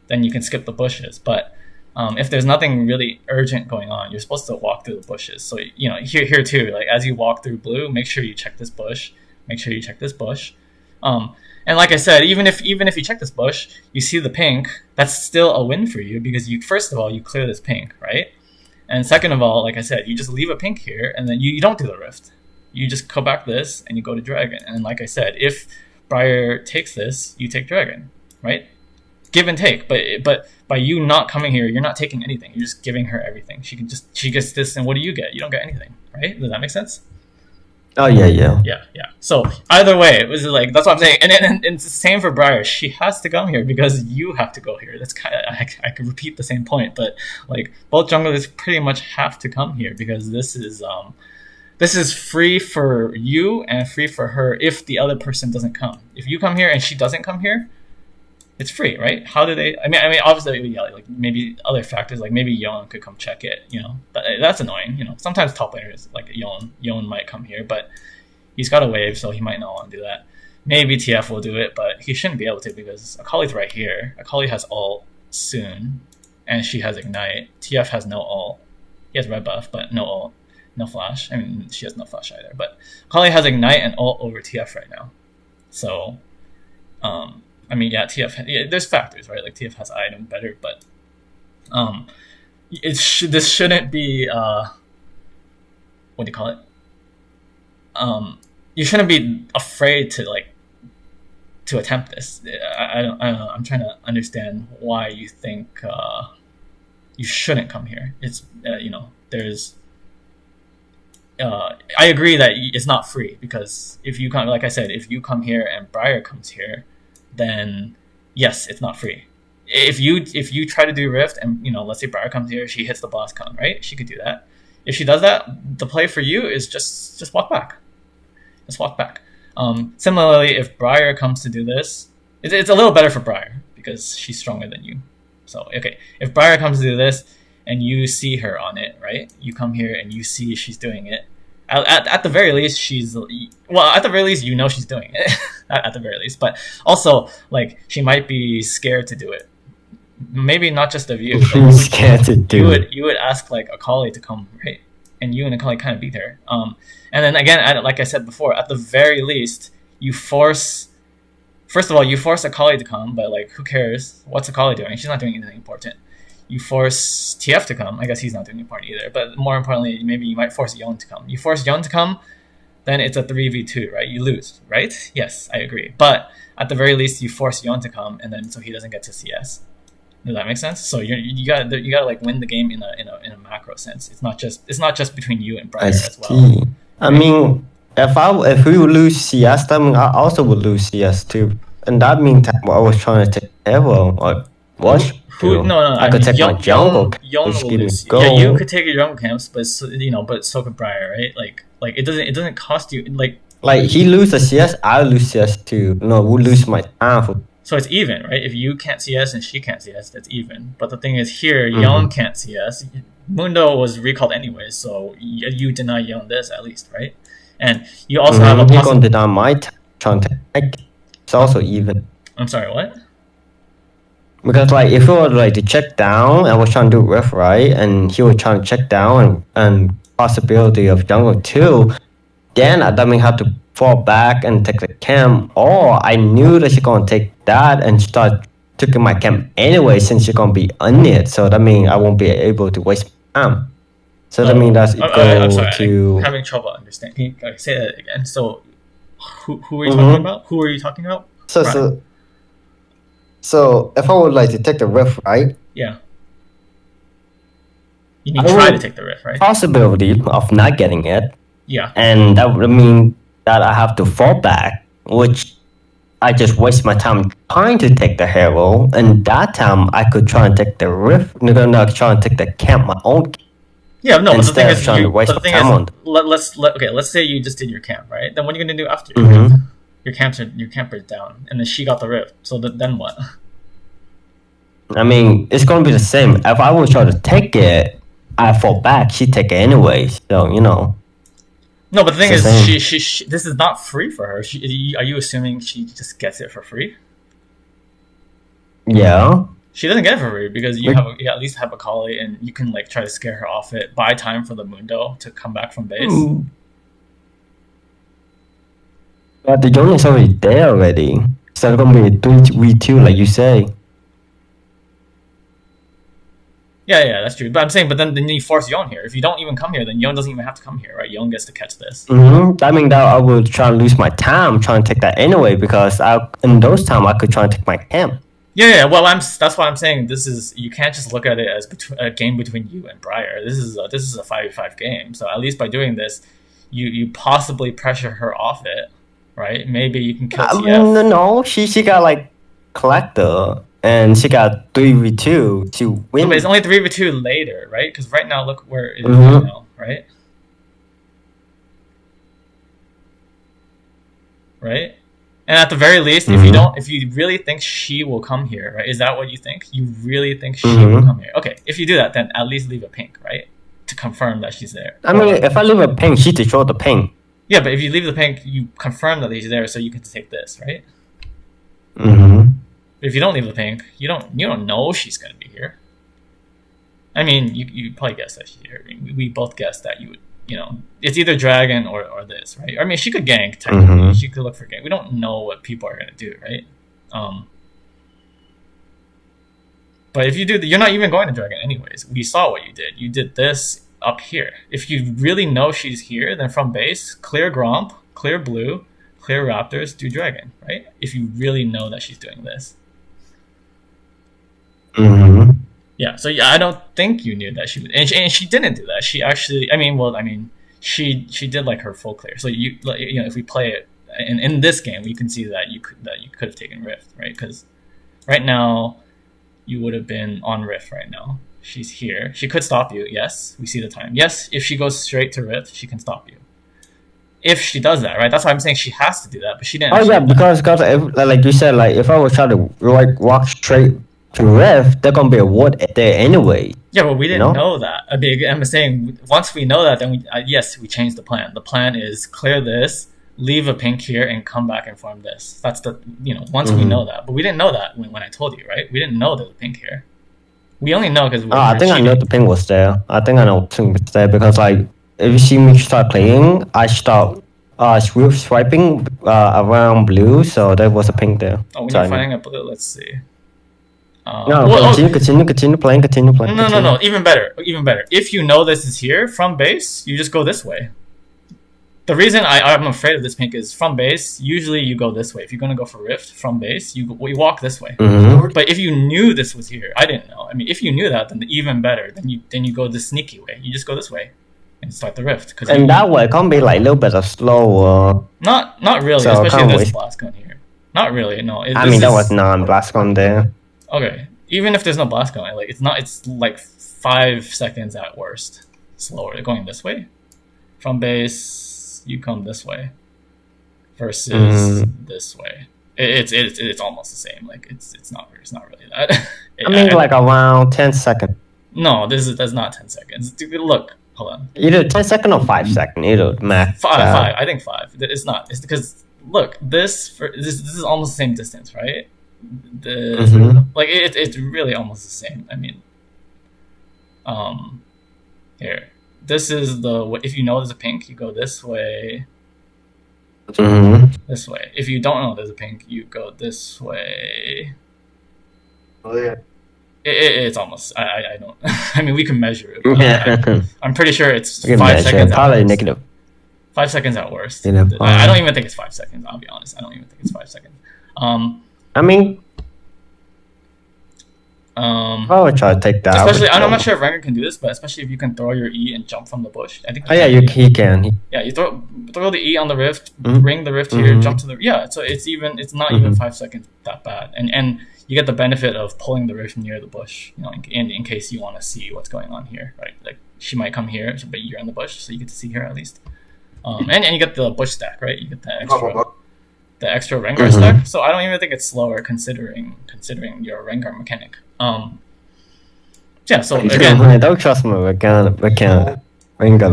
then you can skip the bushes. But if there's nothing really urgent going on, you're supposed to walk through the bushes. So here too, like as you walk through blue, make sure you check this bush. Make sure you check this bush. And like I said, even if you check this bush, you see the pink, that's still a win for you because first of all you clear this pink, right? And second of all, like I said, you just leave a pink here, and then you don't do the rift. You just go back this, and you go to dragon. And like I said, if Briar takes this, you take dragon, right? Give and take. But by you not coming here, you're not taking anything. You're just giving her everything. She gets this, and what do you get? You don't get anything, right? Does that make sense? Oh yeah. Yeah. So either way, it was like that's what I'm saying, and it's the same for Briar. She has to come here because you have to go here. That's kind of I could repeat the same point, but like both junglers pretty much have to come here because this is free for you and free for her if the other person doesn't come. If you come here and she doesn't come here, it's free, right? How do they? I mean, obviously, yeah, like maybe other factors, like maybe Yon could come check it, but that's annoying, Sometimes top laners like Yon might come here, but he's got a wave, so he might not want to do that. Maybe TF will do it, but he shouldn't be able to because Akali's right here. Akali has ult soon, and she has ignite. TF has no ult. He has red buff, but no ult, no flash. I mean, she has no flash either. But Akali has ignite and ult over TF right now, so. I mean, yeah, TF. Yeah, there's factors, right? Like TF has item better, but this shouldn't be what do you call it? You shouldn't be afraid to attempt this. I don't know. I'm trying to understand why you think you shouldn't come here. It's there's. I agree that it's not free because if you come, like I said, if you come here and Briar comes here, then yes, it's not free. If you try to do Rift and let's say Briar comes here, she hits the boss cone, right? She could do that. If she does that, the play for you is just walk back. Just walk back. Similarly, if Briar comes to do this, it's a little better for Briar because she's stronger than you. So okay, if Briar comes to do this and you see her on it, right? You come here and you see she's doing it. At the very least, she's doing it. at the very least, but also like she might be scared to do it. Maybe not just of you. She's scared to do it. You would ask like Akali to come, right? And you and Akali kind of beat her. And then again, like I said before, at the very least, you force. First of all, you force Akali to come, but like who cares? What's Akali doing? She's not doing anything important. You force TF to come. I guess he's not doing important either. But more importantly, maybe you might force Yon to come. You force Yon to come, then it's a 3v2, right? You lose, right? Yes, I agree. But at the very least, you force Yon to come, and then so he doesn't get to CS. Does that make sense? So you gotta like win the game in a macro sense. It's not just between you and Briar as well. I mean, if we would lose CS, that means I also would lose CS too, and that means that I was trying to take Evo or was. No. I could take my jungle. Yon will lose. Yeah, you could take your jungle camps, but so could Briar, right? Like it doesn't cost you like he loses CS, I lose CS too. No, we'll lose my time for. So it's even, right? If you can't CS and she can't CS, that's even. But the thing is here, Yon can't CS. Mundo was recalled anyway, so you deny Yon this at least, right? And you also have a possible. You're gonna deny my trying to. It's also even. I'm sorry, what? Because like if we were like to check down, I was trying to do riff right, and he was trying to check down and possibility of jungle too, then I don't have to fall back and take the camp. Or I knew that she's gonna take that and start taking my camp anyway since she's gonna be on it. So that means I won't be able to waste time. So that means that's I'm sorry, I'm having trouble understanding. Can you say that again? So who are you talking about? Who are you talking about? So if I would like to take the riff, right? Yeah. You need to try to take the riff, right? Possibility of not getting it. Yeah. And that would mean that I have to fall back, which I just waste my time trying to take the hero. And that time I could try and take the riff. Not try and take the camp, my own camp. Yeah, no, but the thing is, let's say you just did your camp, right? Then what are you gonna do after your camp? Your camper's down, and then she got the rift. So then what? I mean, it's gonna be the same. If I would try to take it, I fall back. She take it anyway. So No, but the thing is, she this is not free for her. Are you assuming she just gets it for free? Yeah. She doesn't get it for free because you at least have Akali, and you can like try to scare her off it. Buy time for the Mundo to come back from base. But the jungle is already there already. It's not gonna be a 3v2 like you say. Yeah, that's true. But I'm saying, then you force Yon here. If you don't even come here, then Yon doesn't even have to come here, right? Yon gets to catch this. I mean that I would try and lose my time trying to take that anyway because in those time I could try and take my camp. Yeah. Well, that's why I'm saying you can't just look at it as a game between you and Briar. This is a 5v5 game. So at least by doing this, you possibly pressure her off it, right? Maybe you can kill TF. No, she got like collector, and she got 3v2 to win. No, but it's only 3v2 later, right? Because right now, look where it is Mm-hmm. right now, right? Right? And at the very least, if you really think she will come here, right? Is that what you think? You really think she will come here? Okay, if you do that, then at least leave a pink, right? To confirm that she's there. I mean, if I leave a pink, she destroy the pink. Yeah, but if you leave the pink, you confirm that he's there, so you can take this, right? Mm-hmm. If you don't leave the pink, you don't know she's gonna be here. I mean, you probably guessed that she's here. We both guessed that you would. It's either dragon or this, right? I mean, she could gank technically. She could look for gank. We don't know what people are gonna do, right? But if you do, you're not even going to dragon anyways. We saw what you did. You did this up here. If you really know she's here, then from base, clear Gromp, clear blue, clear Raptors, do dragon, right? If you really know that she's doing this. Mm-hmm. Yeah, so I don't think you knew that she would, and she didn't do that. She actually, she did like her full clear. So if we play it in this game, we can see that you could have taken Rift, right? Because right now you would have been on Rift right now. She's here. She could stop you. Yes, we see the time. Yes, if she goes straight to Rift, she can stop you. If she does that, right? That's why I'm saying she has to do that, but she didn't. Oh yeah, because if, like you said, like if I was trying to walk straight to Rift, they're gonna be a ward there anyway. Yeah, but we didn't know that. I mean, I'm saying once we know that, then yes, we changed the plan. The plan is clear this, leave a pink here, and come back and farm this. That's the once we know that, but we didn't know that when I told you, right? We didn't know there was a pink here. We only know because I think cheating. I know the pink was there. I think I know the pink was there because like if you see me start playing, I start swiping around blue, so there was a pink there. Oh, when you're finding a blue, let's see. Continue playing. No. Even better. If you know this is here from base, you just go this way. The reason I'm afraid of this pink is from base. Usually you go this way. If you're gonna go for Rift from base, you walk this way. Mm-hmm. But if you knew this was here, I didn't know. I mean, if you knew that, then even better. Then you go the sneaky way. You just go this way and start the Rift. And that way it can be like a little bit of slower. Not really, so especially this blast gun here. Not really. No. There was non-blast gun there. Okay, even if there's no blast going, like it's like 5 seconds at worst slower. Going this way from base, you come this way versus this way. It's almost the same. Like it's not really that. Like around 10 seconds. No, that's not 10 seconds. Dude, look, hold on. Either 10 seconds or 5 seconds. Either max. 5. I think 5. It's not. It's because look, this is almost the same distance, right? Like it's really almost the same. I mean, here, this is if you know there's a pink, you go this way. This way. If you don't know there's a pink, you go this way. Oh yeah. It's almost. I don't. I mean, we can measure it. But I'm pretty sure it's 5 seconds. Probably negative. 5 seconds at worst. I don't even think it's 5 seconds. I'll be honest. I don't even think it's 5 seconds. I would try to take that. Especially, I'm not sure if Rengar can do this, but especially if you can throw your E and jump from the bush. I think. He can. Yeah, you throw the E on the rift, bring the rift here, jump to the So it's not even 5 seconds that bad, and you get the benefit of pulling the rift near the bush. In case you want to see what's going on here, right? Like she might come here, but you're in the bush, so you get to see her at least. And you get the bush stack, right? You get the extra Rengar stack. So I don't even think it's slower considering your Rengar mechanic. So again, don't trust my Rengar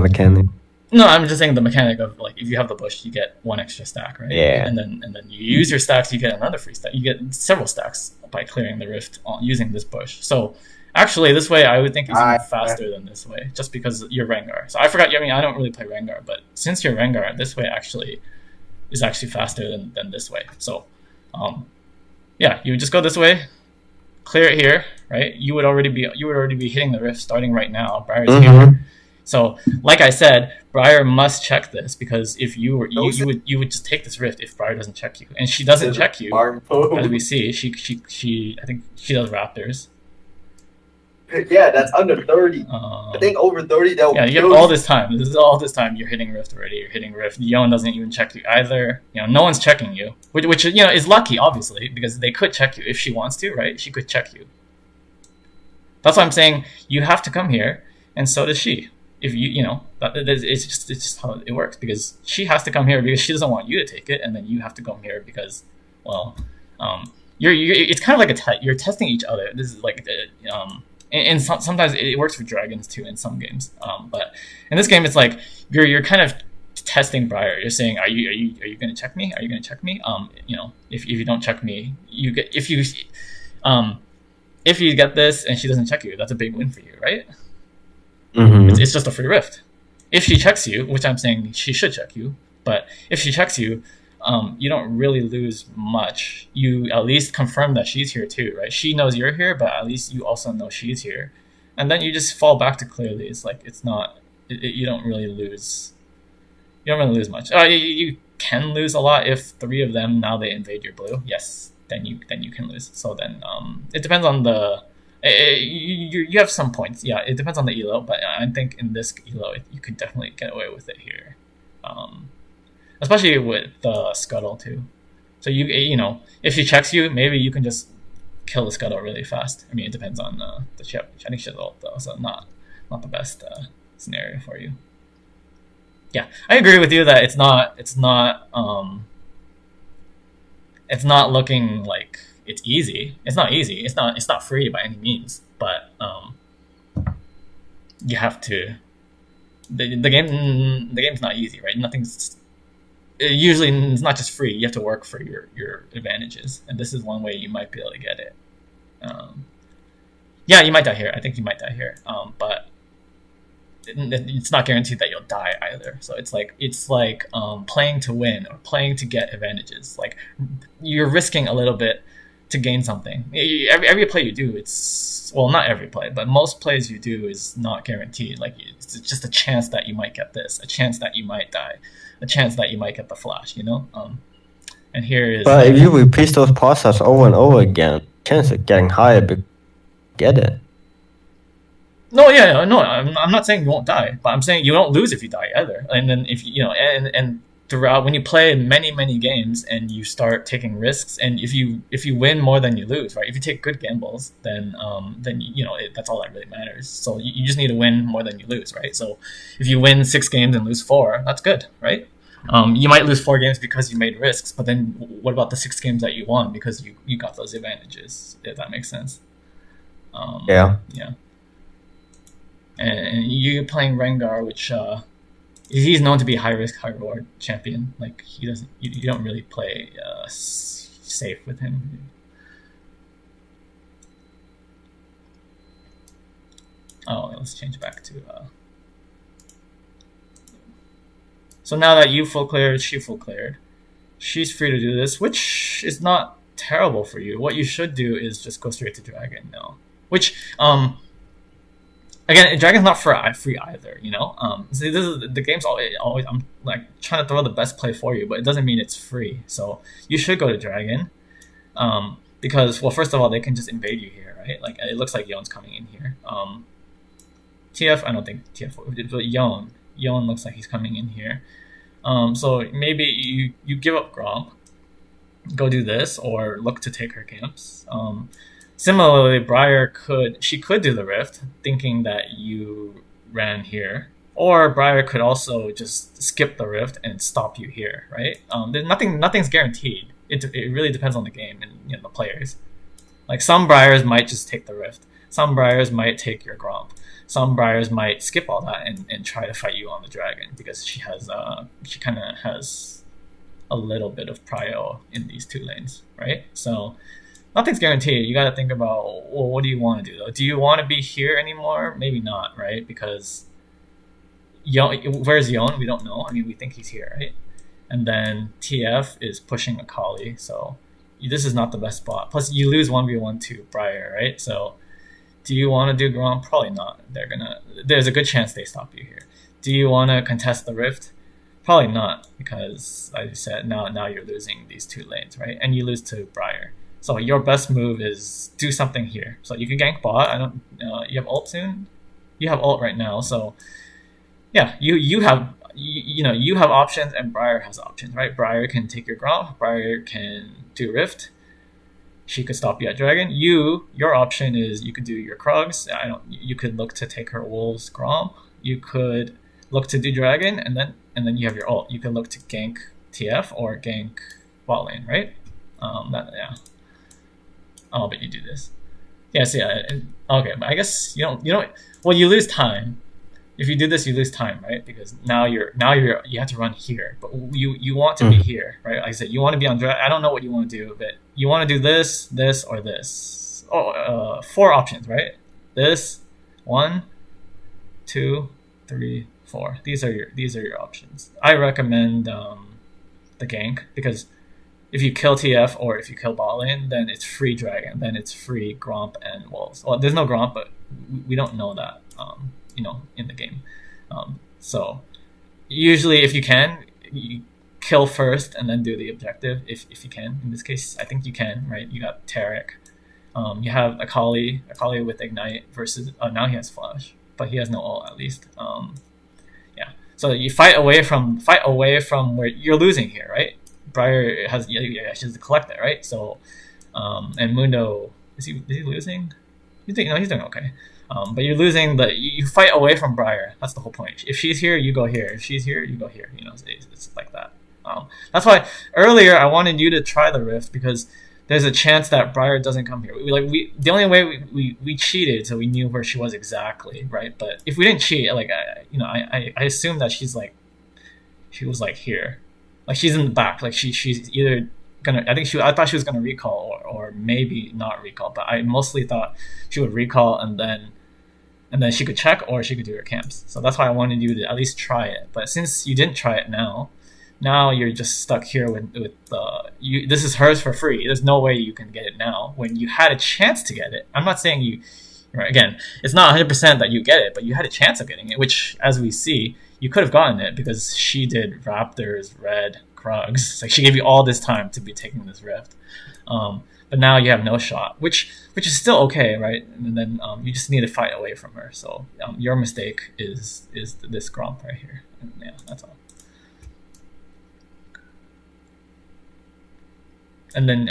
mechanic. No, I'm just saying the mechanic of like if you have the bush, you get 1 extra stack, right? Yeah. And then you use your stacks, you get another free stack. You get several stacks by clearing the rift using this bush. So actually, this way I would think it's even faster than this way, just because you're Rengar. So I forgot. I mean, I don't really play Rengar, but since you're Rengar, this way is actually faster than this way. So, you would just go this way, clear it here, right? You would already be hitting the rift starting right now. Briar's here. So, like I said, Briar must check this because if you would just take this rift if Briar doesn't check you, and she doesn't check you, as we see. She I think she does Raptors. Yeah, that's under 30. I think over 30 that Yeah, will you have kill all you. this time. This is all this time. You're hitting Rift already. You're hitting Rift. Yon doesn't even check you either. No one's checking you, which is lucky, obviously, because they could check you if she wants to, right? She could check you. That's why I'm saying you have to come here, and so does she. If it's just how it works, because she has to come here because she doesn't want you to take it, and then you have to come here because, well, you're it's kind of like you're testing each other. This is like and sometimes it works for dragons too in some games. But in this game, it's like you're kind of testing Briar. You're saying, are you going to check me? Are you going to check me? If you don't check me, you get if you get this and she doesn't check you, that's a big win for you, right? It's just a free rift. If she checks you, which I'm saying she should check you, but if she checks you, you don't really lose much. You at least confirm that she's here too, right? She knows you're here, but at least you also know she's here, and then you just fall back to clearly. It's like it's not. You don't really lose. You don't really lose much. You can lose a lot if three of them now they invade your blue. Yes, then you can lose. So then it depends on the. You have some points. Yeah, it depends on the elo, but I think in this elo you could definitely get away with it here. Especially with the scuttle too. So if she checks you, maybe you can just kill the scuttle really fast. I mean, it depends on the chip. I think she's ult though, so not the best scenario for you. Yeah, I agree with you that it's not looking like it's easy. It's not easy. It's not free by any means. But you have to. The game's not easy, right? Usually it's not just free. You have to work for your advantages, and this is one way you might be able to get it. Yeah, you might die here. I think you might die here, but it's not guaranteed that you'll die either. So it's like playing to win or playing to get advantages. Like you're risking a little bit to gain something. Every play you do, not every play, but most plays you do is not guaranteed. Like it's just a chance that you might get this, a chance that you might die, a chance that you might get the flash. And here is. But if you repeat those process over and over again, chance of getting higher, get it. No, yeah, no, I'm not saying you won't die, but I'm saying you don't lose if you die either. And then if and throughout when you play many games and you start taking risks, and if you win more than you lose, right? If you take good gambles, then that's all that really matters. So you just need to win more than you lose, right? So if you win 6 games and lose 4, that's good, right? You might lose 4 games because you made risks, but then what about the 6 games that you won because you got those advantages? If that makes sense. Yeah. And you're playing Rengar, which he's known to be a high risk, high reward champion. Like he doesn't, you don't really play safe with him. Oh, let's change back to. So now that you full cleared, she full cleared, she's free to do this, which is not terrible for you. What you should do is just go straight to Dragon now, which again, Dragon's not free either, See, this is the game's always. I'm like trying to throw the best play for you, but it doesn't mean it's free. So you should go to Dragon, because first of all, they can just invade you here, right? Like it looks like Yon's coming in here. TF, I don't think TF, but Yon looks like he's coming in here. So maybe you give up Gromp, go do this, or look to take her camps. Similarly, Briar could do the Rift, thinking that you ran here, or Briar could also just skip the Rift and stop you here, right? There's nothing's guaranteed. It really depends on the game and the players. Like some Briars might just take the Rift, some Briars might take your Gromp, some Briars might skip all that and try to fight you on the Dragon because she kind of has a little bit of prio in these 2 lanes, right? So. Nothing's guaranteed. You got to think about, what do you want to do, though? Do you want to be here anymore? Maybe not, right? Because where's Yon? We don't know. I mean, we think he's here, right? And then TF is pushing Akali, so this is not the best spot. Plus, you lose 1v1 to Briar, right? So do you want to do Gromp? Probably not. There's a good chance they stop you here. Do you want to contest the Rift? Probably not, because, as you said, now you're losing these 2 lanes, right? And you lose to Briar. So your best move is do something here. So you can gank bot. I don't. You have ult soon. You have ult right now. So yeah, you have you have options, and Briar has options, right? Briar can take your Gromp. Briar can do Rift. She could stop you at Dragon. Your option is you could do your Krugs. I don't. You could look to take her Wolves Gromp. You could look to do Dragon, and then you have your ult. You can look to gank TF or gank bot lane, right? Yeah. Oh, but you do this. Yes, yeah. Okay, but I guess you don't. Well, you lose time. If you do this, you lose time, right? Because now you have to run here, but you want to be here, right? Like I said, you want to be on Dragon. I don't know what you want to do, but you want to do this, or this. Oh, 4 options, right? This, 1, 2, 3, 4. These are your options. I recommend the gank because if you kill TF or if you kill bot lane, then it's free Dragon. Then it's free Gromp and Wolves. Well, there's no Gromp, but we don't know that, in the game. So usually if you can, you kill first and then do the objective if you can. In this case, I think you can, right? You got Tarek. You have Akali with Ignite versus... now he has Flash, but he has no ult at least. Yeah. So you fight away from where you're losing here, right? Briar has she has to collect it, right? So, and Mundo is he losing? He's doing okay. But you're losing you fight away from Briar. That's the whole point. If she's here, you go here. If she's here, you go here. It's like that. That's why earlier I wanted you to try the Rift because there's a chance that Briar doesn't come here. The only way we cheated, so we knew where she was exactly, right? But if we didn't cheat, I assume that she was like here. Like she's in the back. Like she's either gonna. I thought she was gonna recall or maybe not recall. But I mostly thought she would recall and then she could check or she could do her camps. So that's why I wanted you to at least try it. But since you didn't try it now you're just stuck here with you. This is hers for free. There's no way you can get it now when you had a chance to get it. I'm not saying you. Right, again, it's not 100% that you get it, but you had a chance of getting it, which, as we see, you could have gotten it because she did Raptors, Red, Krugs. Like she gave you all this time to be taking this Rift, but now you have no shot, which is still okay, right? And then you just need to fight away from her. So your mistake is this Gromp right here. And yeah, that's all. And then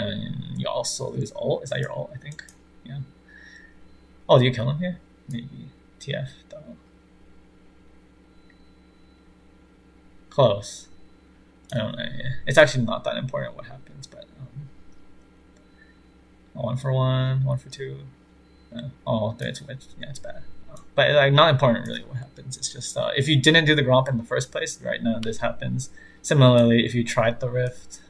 you also lose ult. Is that your ult? I think. Yeah. Oh, do you kill him here? Maybe TF. Close. I don't know. Yeah. It's actually not that important what happens, but 1 for 1, 1 for 2. It's bad. But like not important really what happens. It's just if you didn't do the Gromp in the first place, right now this happens. Similarly, if you tried the Rift,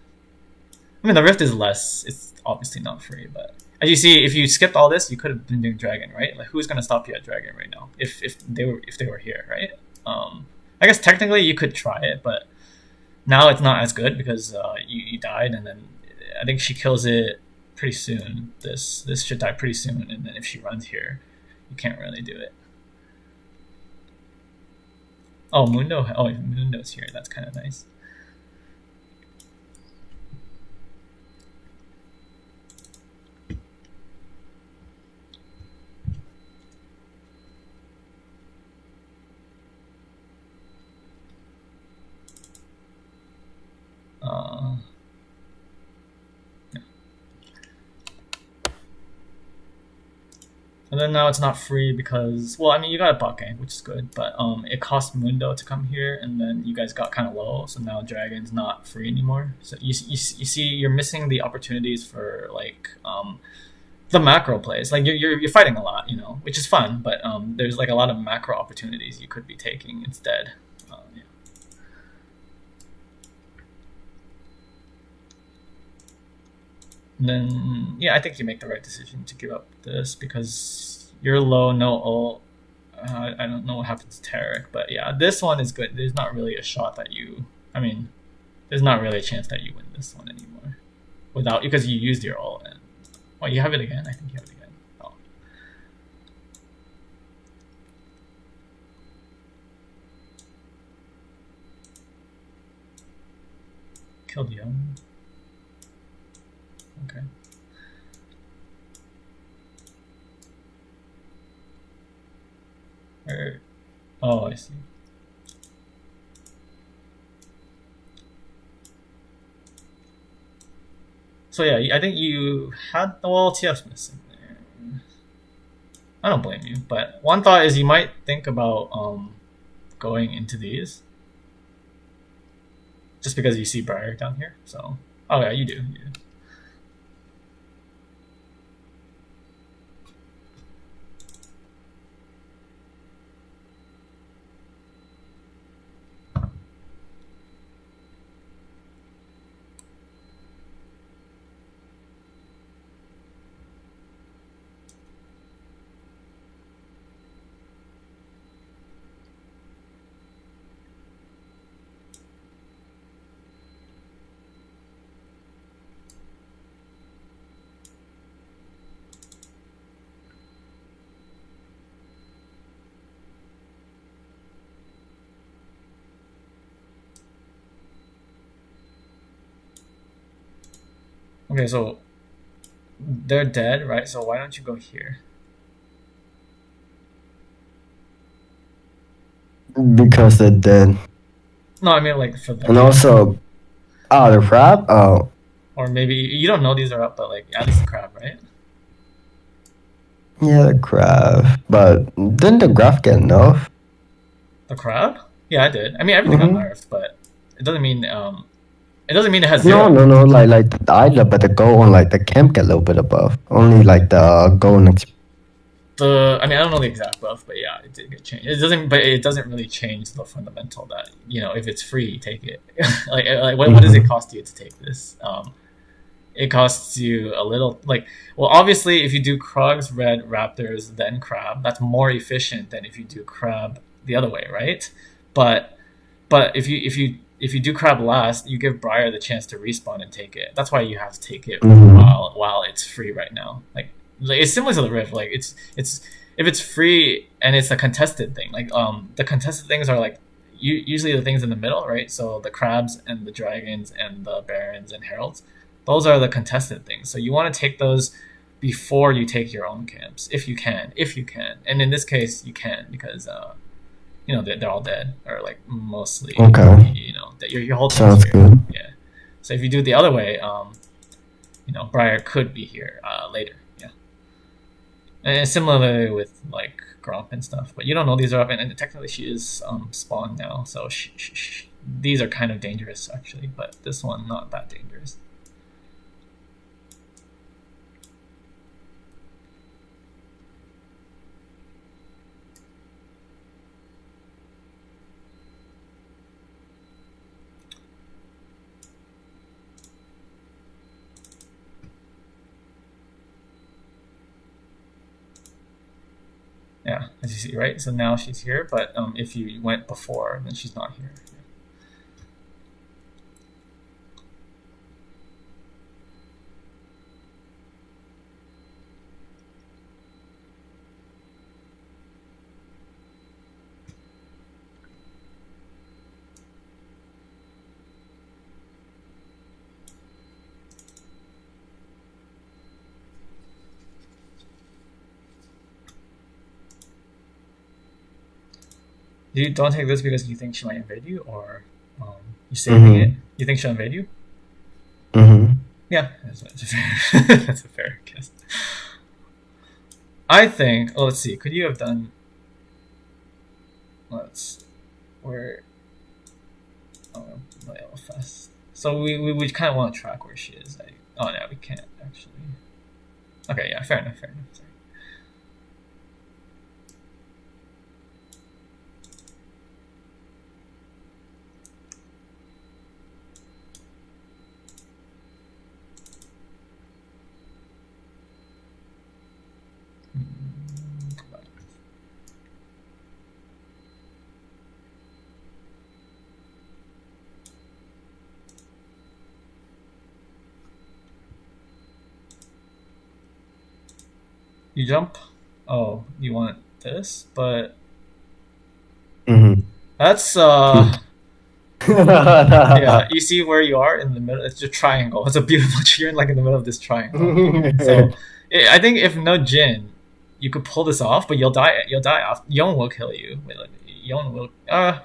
I mean the Rift is less. It's obviously not free, but as you see, if you skipped all this, you could have been doing Dragon, right? Like who's gonna stop you at Dragon right now? If they were here, right? I guess technically you could try it, but now it's not as good because you died, and then I think she kills it pretty soon. This should die pretty soon, and then if she runs here, you can't really do it. Oh, Mundo's here. That's kind of nice. Yeah. And then now it's not free because, well, I mean, you got a bot gang, which is good, but it cost Mundo to come here, and then you guys got kind of low, so now Dragon's not free anymore. So you see, you're missing the opportunities for like the macro plays. Like you're fighting a lot, which is fun, but there's like a lot of macro opportunities you could be taking instead. Yeah. And then, yeah, I think you make the right decision to give up this because you're low, no ult. I don't know what happens to Tarek, but yeah, this one is good. There's not really a shot that there's not really a chance that you win this one anymore because you used your ult. And you have it again. I think you have it again. Oh. Killed Young. Okay. Oh, I see. So yeah, I think you had well TF's missing there. I don't blame you, but one thought is you might think about going into these just because you see Briar down here. So oh yeah, you do. You do. Okay, so they're dead, right? So why don't you go here? Because they're dead. No, I mean like for the And also, the crab? Oh. or maybe you don't know these are up, but like at least the crab, right? Yeah, the crab. But didn't the graph get nerfed? The crab? Yeah, I did. I mean everything got nerfed, but it doesn't mean it has zero. No, like the island, but the goal on like the camp get a little bit above. Only like the goal next. I mean I don't know the exact buff, but yeah, it did get changed. It doesn't really change the fundamental that if it's free, take it. like what does it cost you to take this? It costs you a little well obviously if you do Krugs, Red, Raptors, then Crab, that's more efficient than if you do Crab the other way, right? But if you do Crab last, you give Briar the chance to respawn and take it. That's why you have to take it while it's free right now. Like it's similar to the Rift. Like it's if it's free and it's a contested thing. Like the contested things are like usually the things in the middle, right? So the crabs and the dragons and the barons and heralds, those are the contested things. So you want to take those before you take your own camps, if you can. And in this case, you can because they're all dead or like mostly. Okay. That your whole sounds here. good. Yeah. So if you do it the other way, Briar could be here later. Yeah. And similarly with like Gromp and stuff, but you don't know these are up, and technically she is spawned now, so these are kind of dangerous actually, but this one not that dangerous. Yeah, as you see, right? So now she's here, but if you went before, then she's not here. You don't take this because you think she might invade you, or you saving it? You think she'll invade you? Yeah, that's a fair, that's a fair guess. I think. Oh, let's see. Could you have done? Let's. Where? Oh, fast. So we kind of want to track where she is. Oh no, we can't actually. Okay, yeah, fair enough. Sorry. You jump. Oh, you want this, but that's yeah. You see where you are in the middle. It's a triangle. It's a beautiful. You're like in the middle of this triangle. So I think if no Jin, you could pull this off, but you'll die. You'll die off. Yone will kill you. Yon will. Yeah,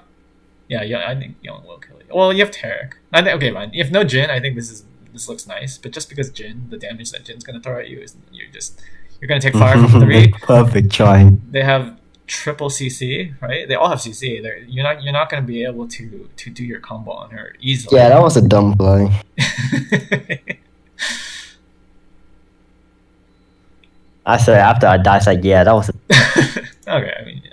I think Yon will kill you. Well, you have Tarek. I think okay, fine. If no Jin, I think this looks nice. But just because Jin, the damage that Jin's gonna throw at you is you're gonna take fire from 3. Perfect choice. They have triple CC, right? They all have CC. You're not gonna be able to do your combo on her easily. Yeah, that was a dumb play. I said after I died, I said, yeah, that was. Okay, I mean, yeah.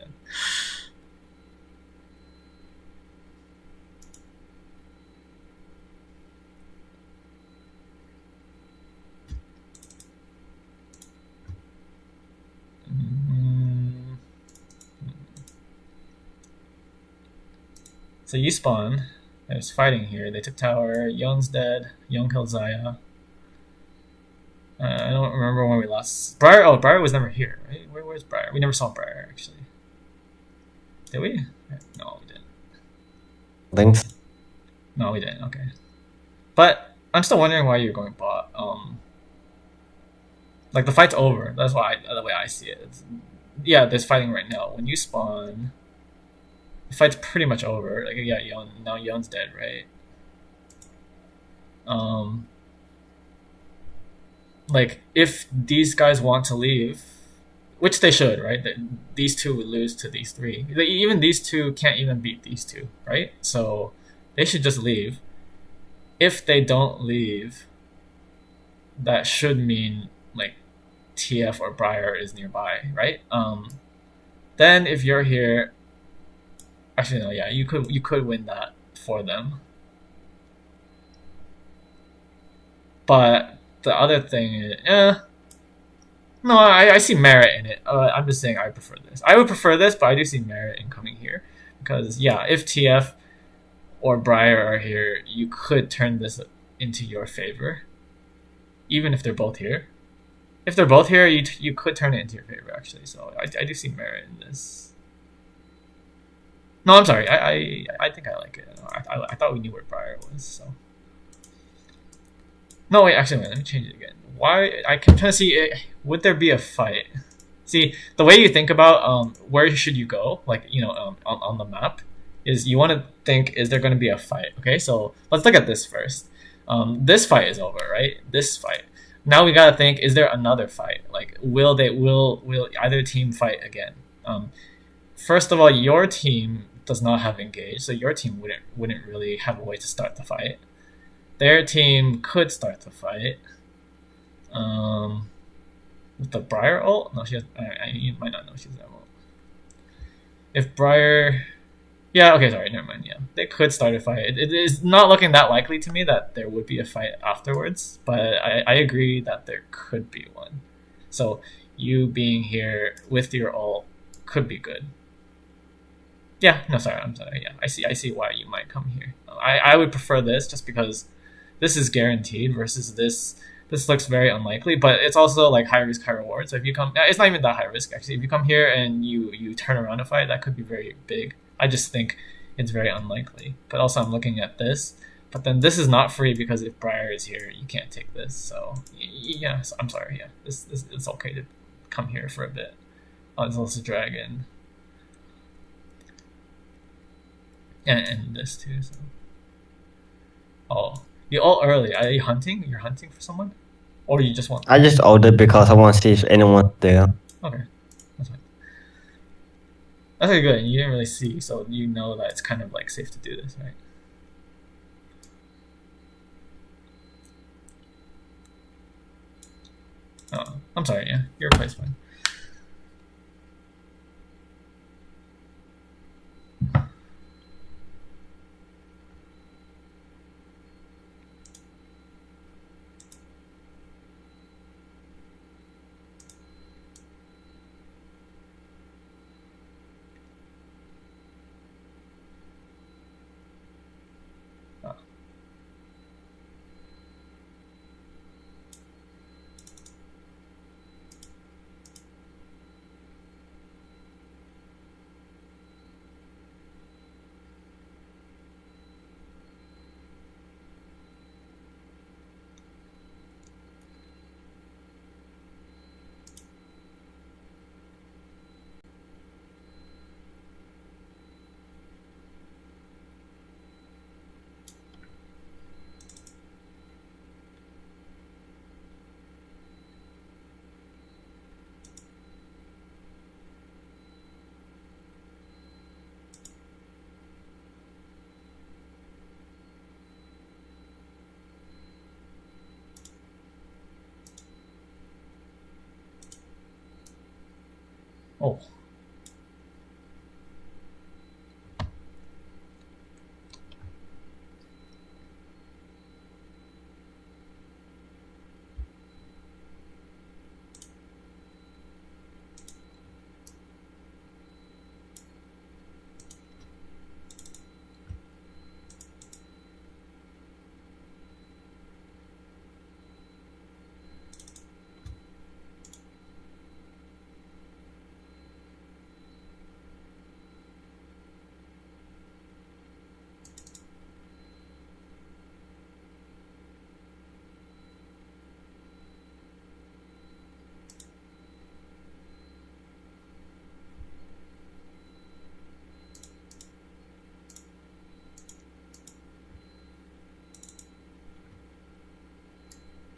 So you spawn. There's fighting here. They took tower. Young's dead. Young killed Zaya. I don't remember when we lost Briar. Oh, Briar was never here, right? Where's Briar? We never saw Briar actually. Did we? No, we didn't. Thanks. No, we didn't. Okay, but I'm still wondering why you're going bot. Like the fight's over. That's why the way I see it. Yeah, there's fighting right now. When you spawn, the fight's pretty much over. Like yeah, now Yon's dead, right? Like if these guys want to leave, which they should, right? These two would lose to these 3. Even these 2 can't even beat these 2, right? So they should just leave. If they don't leave, that should mean like TF or Briar is nearby, right? Then if you're here, actually no, yeah, you could win that for them. But the other thing is, no, I see merit in it. I'm just saying I prefer this. I would prefer this, but I do see merit in coming here because yeah, if TF or Briar are here, you could turn this into your favor, even if they're both here. If they're both here, you could turn it into your favor actually. So I do see merit in this. No, I'm sorry. I think I like it. I thought we knew where Briar was. So no, wait. Actually, wait, let me change it again. Why? I'm trying to see. Would there be a fight? See, the way you think about where should you go, like on the map, is you want to think: is there going to be a fight? Okay, so let's look at this first. This fight is over, right? This fight. Now we gotta think: is there another fight? Like, will either team fight again? First of all, your team does not have engage, so your team wouldn't really have a way to start the fight. Their team could start the fight. With the Briar ult? No, she has. You might not know she has that ult. If Briar, yeah, okay, sorry, never mind. Yeah, they could start a fight. It is not looking that likely to me that there would be a fight afterwards, but I agree that there could be one. So you being here with your ult could be good. Yeah, no, sorry, I'm sorry. Yeah, I see why you might come here. I would prefer this just because this is guaranteed versus this. This looks very unlikely, but it's also like high risk, high reward. So if you come, it's not even that high risk actually. If you come here and you turn around a fight, that could be very big. I just think it's very unlikely. But also I'm looking at this, but then this is not free because if Briar is here, you can't take this. So yeah, so I'm sorry. Yeah, this it's okay to come here for a bit. Oh, there's also dragon, and this too. So oh. You all early. Are you hunting? You're hunting for someone? Or you just want... I just ordered because I want to see if anyone's there. Okay. That's fine. That's really good. You didn't really see, so you know that it's kind of like safe to do this, right? Oh, I'm sorry, yeah. Your play's fine. Oh.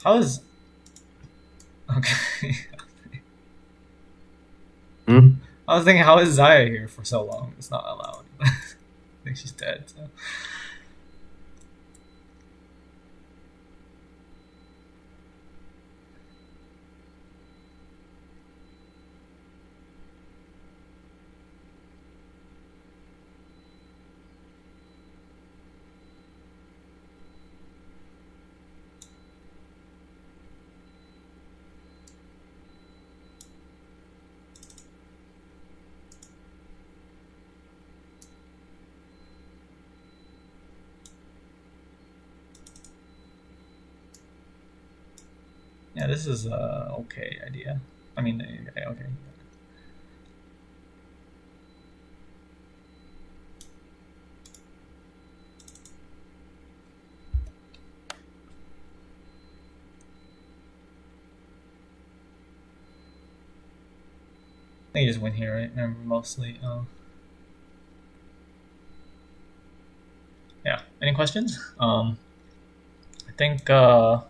How is okay? I was thinking, how is Zaya here for so long? It's not allowed. I think she's dead. So. Yeah, this is a okay idea. I mean, okay. I think you just win here, right? Mostly. Yeah. Any questions? I think. Well,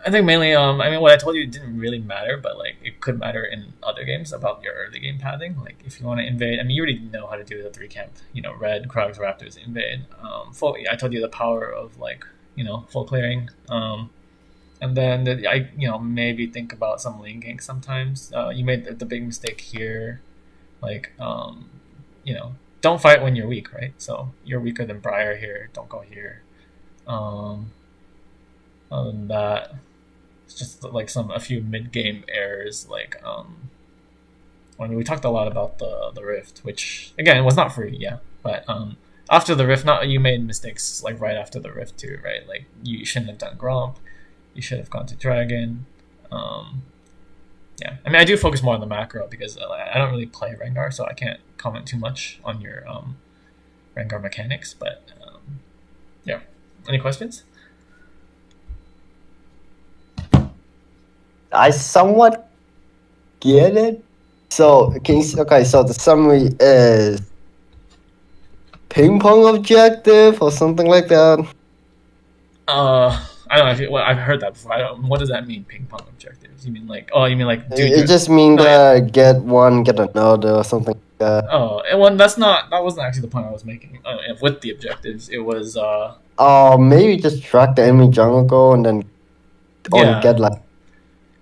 I think mainly. I mean, what I told you didn't really matter, but like it could matter in other games about your early game pathing. Like if you want to invade, I mean, you already know how to do the three camp. You know, red, Krugs, Raptors, invade. Full. I told you the power of like full clearing. And then I maybe think about some lane gank sometimes. You made the big mistake here, like don't fight when you're weak, right? So you're weaker than Briar here. Don't go here. Um, Other than that, it's just like a few mid game errors. Like when we talked a lot about the Rift, which again was not free, yeah, but after the Rift, not you made mistakes like right after the Rift too, right? Like you shouldn't have done Gromp. You should have gone to Dragon. Yeah, I mean, I do focus more on the macro because I don't really play Rengar, so I can't comment too much on your Rengar mechanics. But yeah, any questions? I somewhat get it. So okay, so the summary is ping pong objective or something like that. I don't know if I've heard that before. I don't. What does that mean? Ping pong objectives? You mean like? Oh, you mean like? Dude, It just means no, yeah. get one, get another, or something like that. Oh, well, that wasn't actually the point I was making with the objectives. It was Maybe just track the enemy jungle goal and then only yeah. get like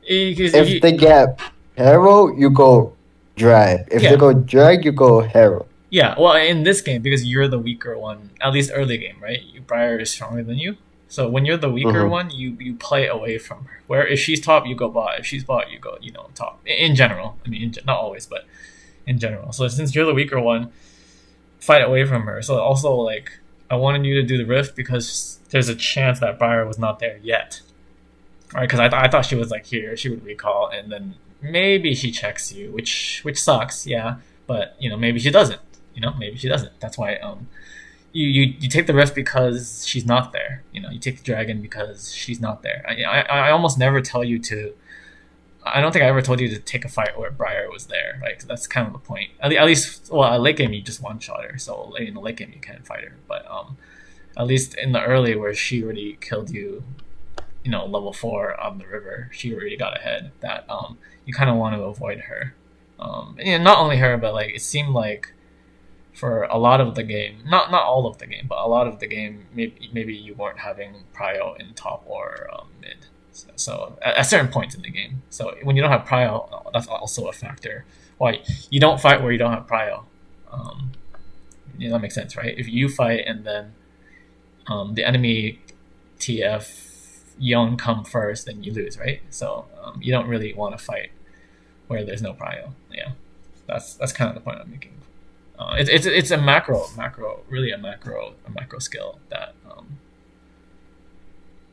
If they get hero, you go drag. If they go drag, you go hero. Yeah, well, in this game, because you're the weaker one, at least early game, right? Briar is stronger than you. So when you're the weaker one, you play away from her. Where if she's top, you go bot. If she's bot, you go top. In general, I mean, not always, but in general. So since you're the weaker one, fight away from her. So also like I wanted you to do the rift because there's a chance that Briar was not there yet, right? Because I thought she was like here, she would recall, and then maybe she checks you, which sucks, yeah. But maybe she doesn't. Maybe she doesn't. That's why you take the rift because she's not there. You take the dragon because she's not there. I almost never tell you to. I don't think I ever told you to take a fight where Briar was there. Like that's kind of the point. At least, well, at late game you just one shot her, so in the late game you can't fight her. But at least in the early where she already killed you, level 4 on the river, she already got ahead. That you kind of want to avoid her. Not only her, but like it seemed like for a lot of the game, not all of the game, but a lot of the game, maybe you weren't having prio in top or mid. So at certain points in the game. So when you don't have prio, that's also a factor. Why you don't fight where you don't have prio. That makes sense, right? If you fight and then the enemy TF Young come first, then you lose, right? So you don't really want to fight where there's no prio. Yeah, that's kind of the point I'm making. It's a macro, really a macro skill that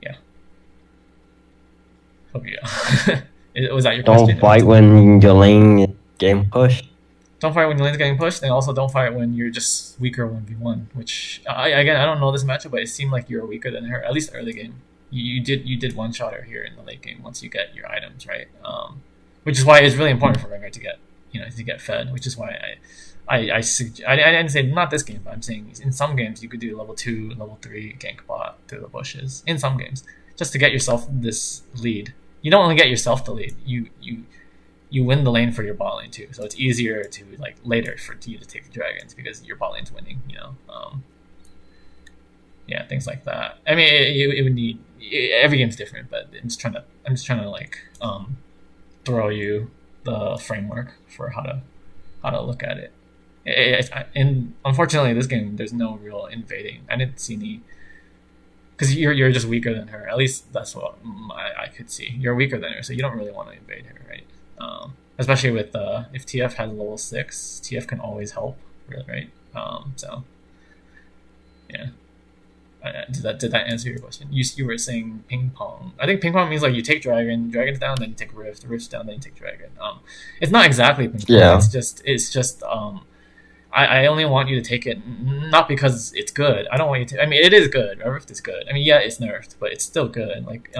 yeah. Hope you. Was that your question? Don't fight when your lane is getting pushed. Don't fight when your lane's getting pushed, and also don't fight when you're just weaker 1v1. Which I don't know this matchup, but it seemed like you were weaker than her, at least early game. You did one shot her here in the late game once you get your items right, which is why it's really important for Rengar to get fed. Which is why I didn't say not this game, but I'm saying in some games you could do level 2, level 3 gank bot through the bushes in some games just to get yourself this lead. You don't only get yourself the lead, you win the lane for your bot lane too. So it's easier to like later for you to take the dragons because your bot lane's winning. Yeah, things like that. I mean, it would need every game's different, but I'm just trying to like throw you the framework for how to look at it. And unfortunately, this game there's no real invading. I didn't see any because you're just weaker than her. At least that's what I could see. You're weaker than her, so you don't really want to invade her, right? Especially with if TF has level 6, TF can always help, really, right? So yeah. Did that answer your question? You were saying ping pong. I think ping pong means like you take dragon's down, then you take rift's down, then you take dragon. It's not exactly ping pong. Yeah. It's just I only want you to take it not because it's good. I don't want you to. I mean, it is good. Rift is good. I mean, yeah, it's nerfed, but it's still good. Like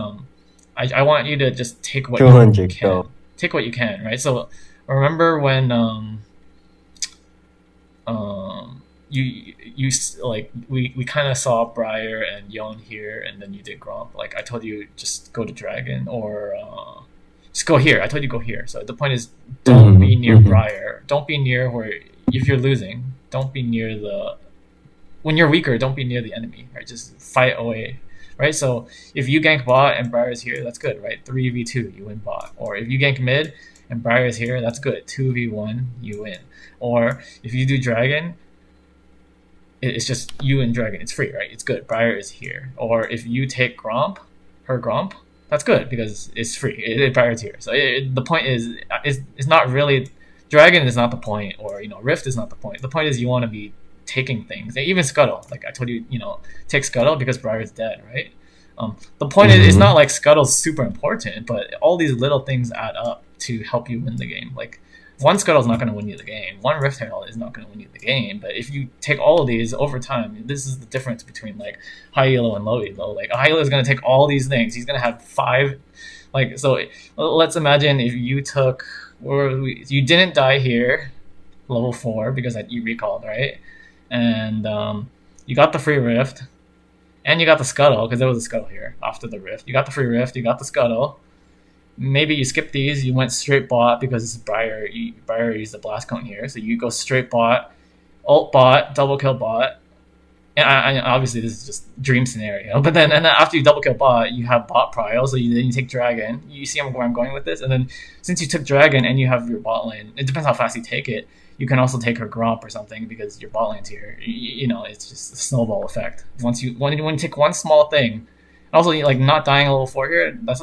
I want you to just take what you can. Go. Take what you can, right? So remember when you like we kind of saw Briar and Yon here, and then you did Gromp. Like I told you, just go to Dragon or just go here. I told you go here. So the point is, don't be near Briar. Don't be near where if you're losing. Don't be near when you're weaker. Don't be near the enemy. Right, just fight away. Right, so if you gank bot and Briar is here, that's good. Right, 3v2 you win bot. Or if you gank mid and Briar is here, that's good. 2v1 you win. Or if you do Dragon, it's just you and Dragon. It's free, right? It's good. Briar is here. Or if you take Gromp, her Gromp, that's good because it's free. Briar is here. So the point is, it's not really Dragon is not the point, or Rift is not the point. The point is you want to be taking things. Even Scuttle, like I told you, take Scuttle because Briar is dead, right? The point is, it's not like Scuttle's super important, but all these little things add up to help you win the game. Like one Scuttle's not going to win you the game. One Rift Herald is not going to win you the game. But if you take all of these over time, this is the difference between like high elo and low elo. Like a high elo is going to take all these things. He's going to have 5. Like so, let's imagine if you took you didn't die here, level 4 because you recalled, right? And you got the free Rift, and you got the Scuttle because there was a Scuttle here after the Rift. You got the free Rift, you got the Scuttle. Maybe you skipped these, you went straight bot because it's Briar used the blast cone here, so you go straight bot, ult bot, double kill bot. And I obviously this is just dream scenario, but then after you double kill bot, you have bot prio, so then you take Dragon. You see where I'm going with this, and then since you took Dragon and you have your bot lane, it depends how fast you take it. You can also take her Gromp or something because your bot lane's here. It's just a snowball effect. When you take one small thing, also like not dying a level 4 here, that's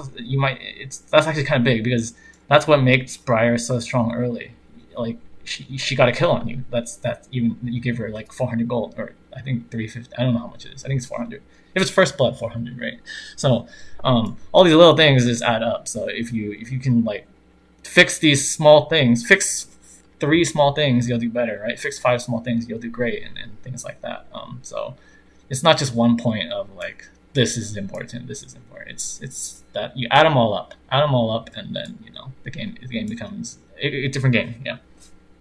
actually kind of big because that's what makes Briar so strong early. Like she got a kill on you. That's even you give her like 400 gold, or I think 350. I don't know how much it is. I think it's 400. If it's first blood, 400, right? So all these little things just add up. So if you can like fix these small things, fix 3 small things, you'll do better, right? Fix 5 small things, you'll do great, and things like that. So it's not just one point of like this is important, this is important. It's that you add them all up, and then the game becomes a different game. Yeah.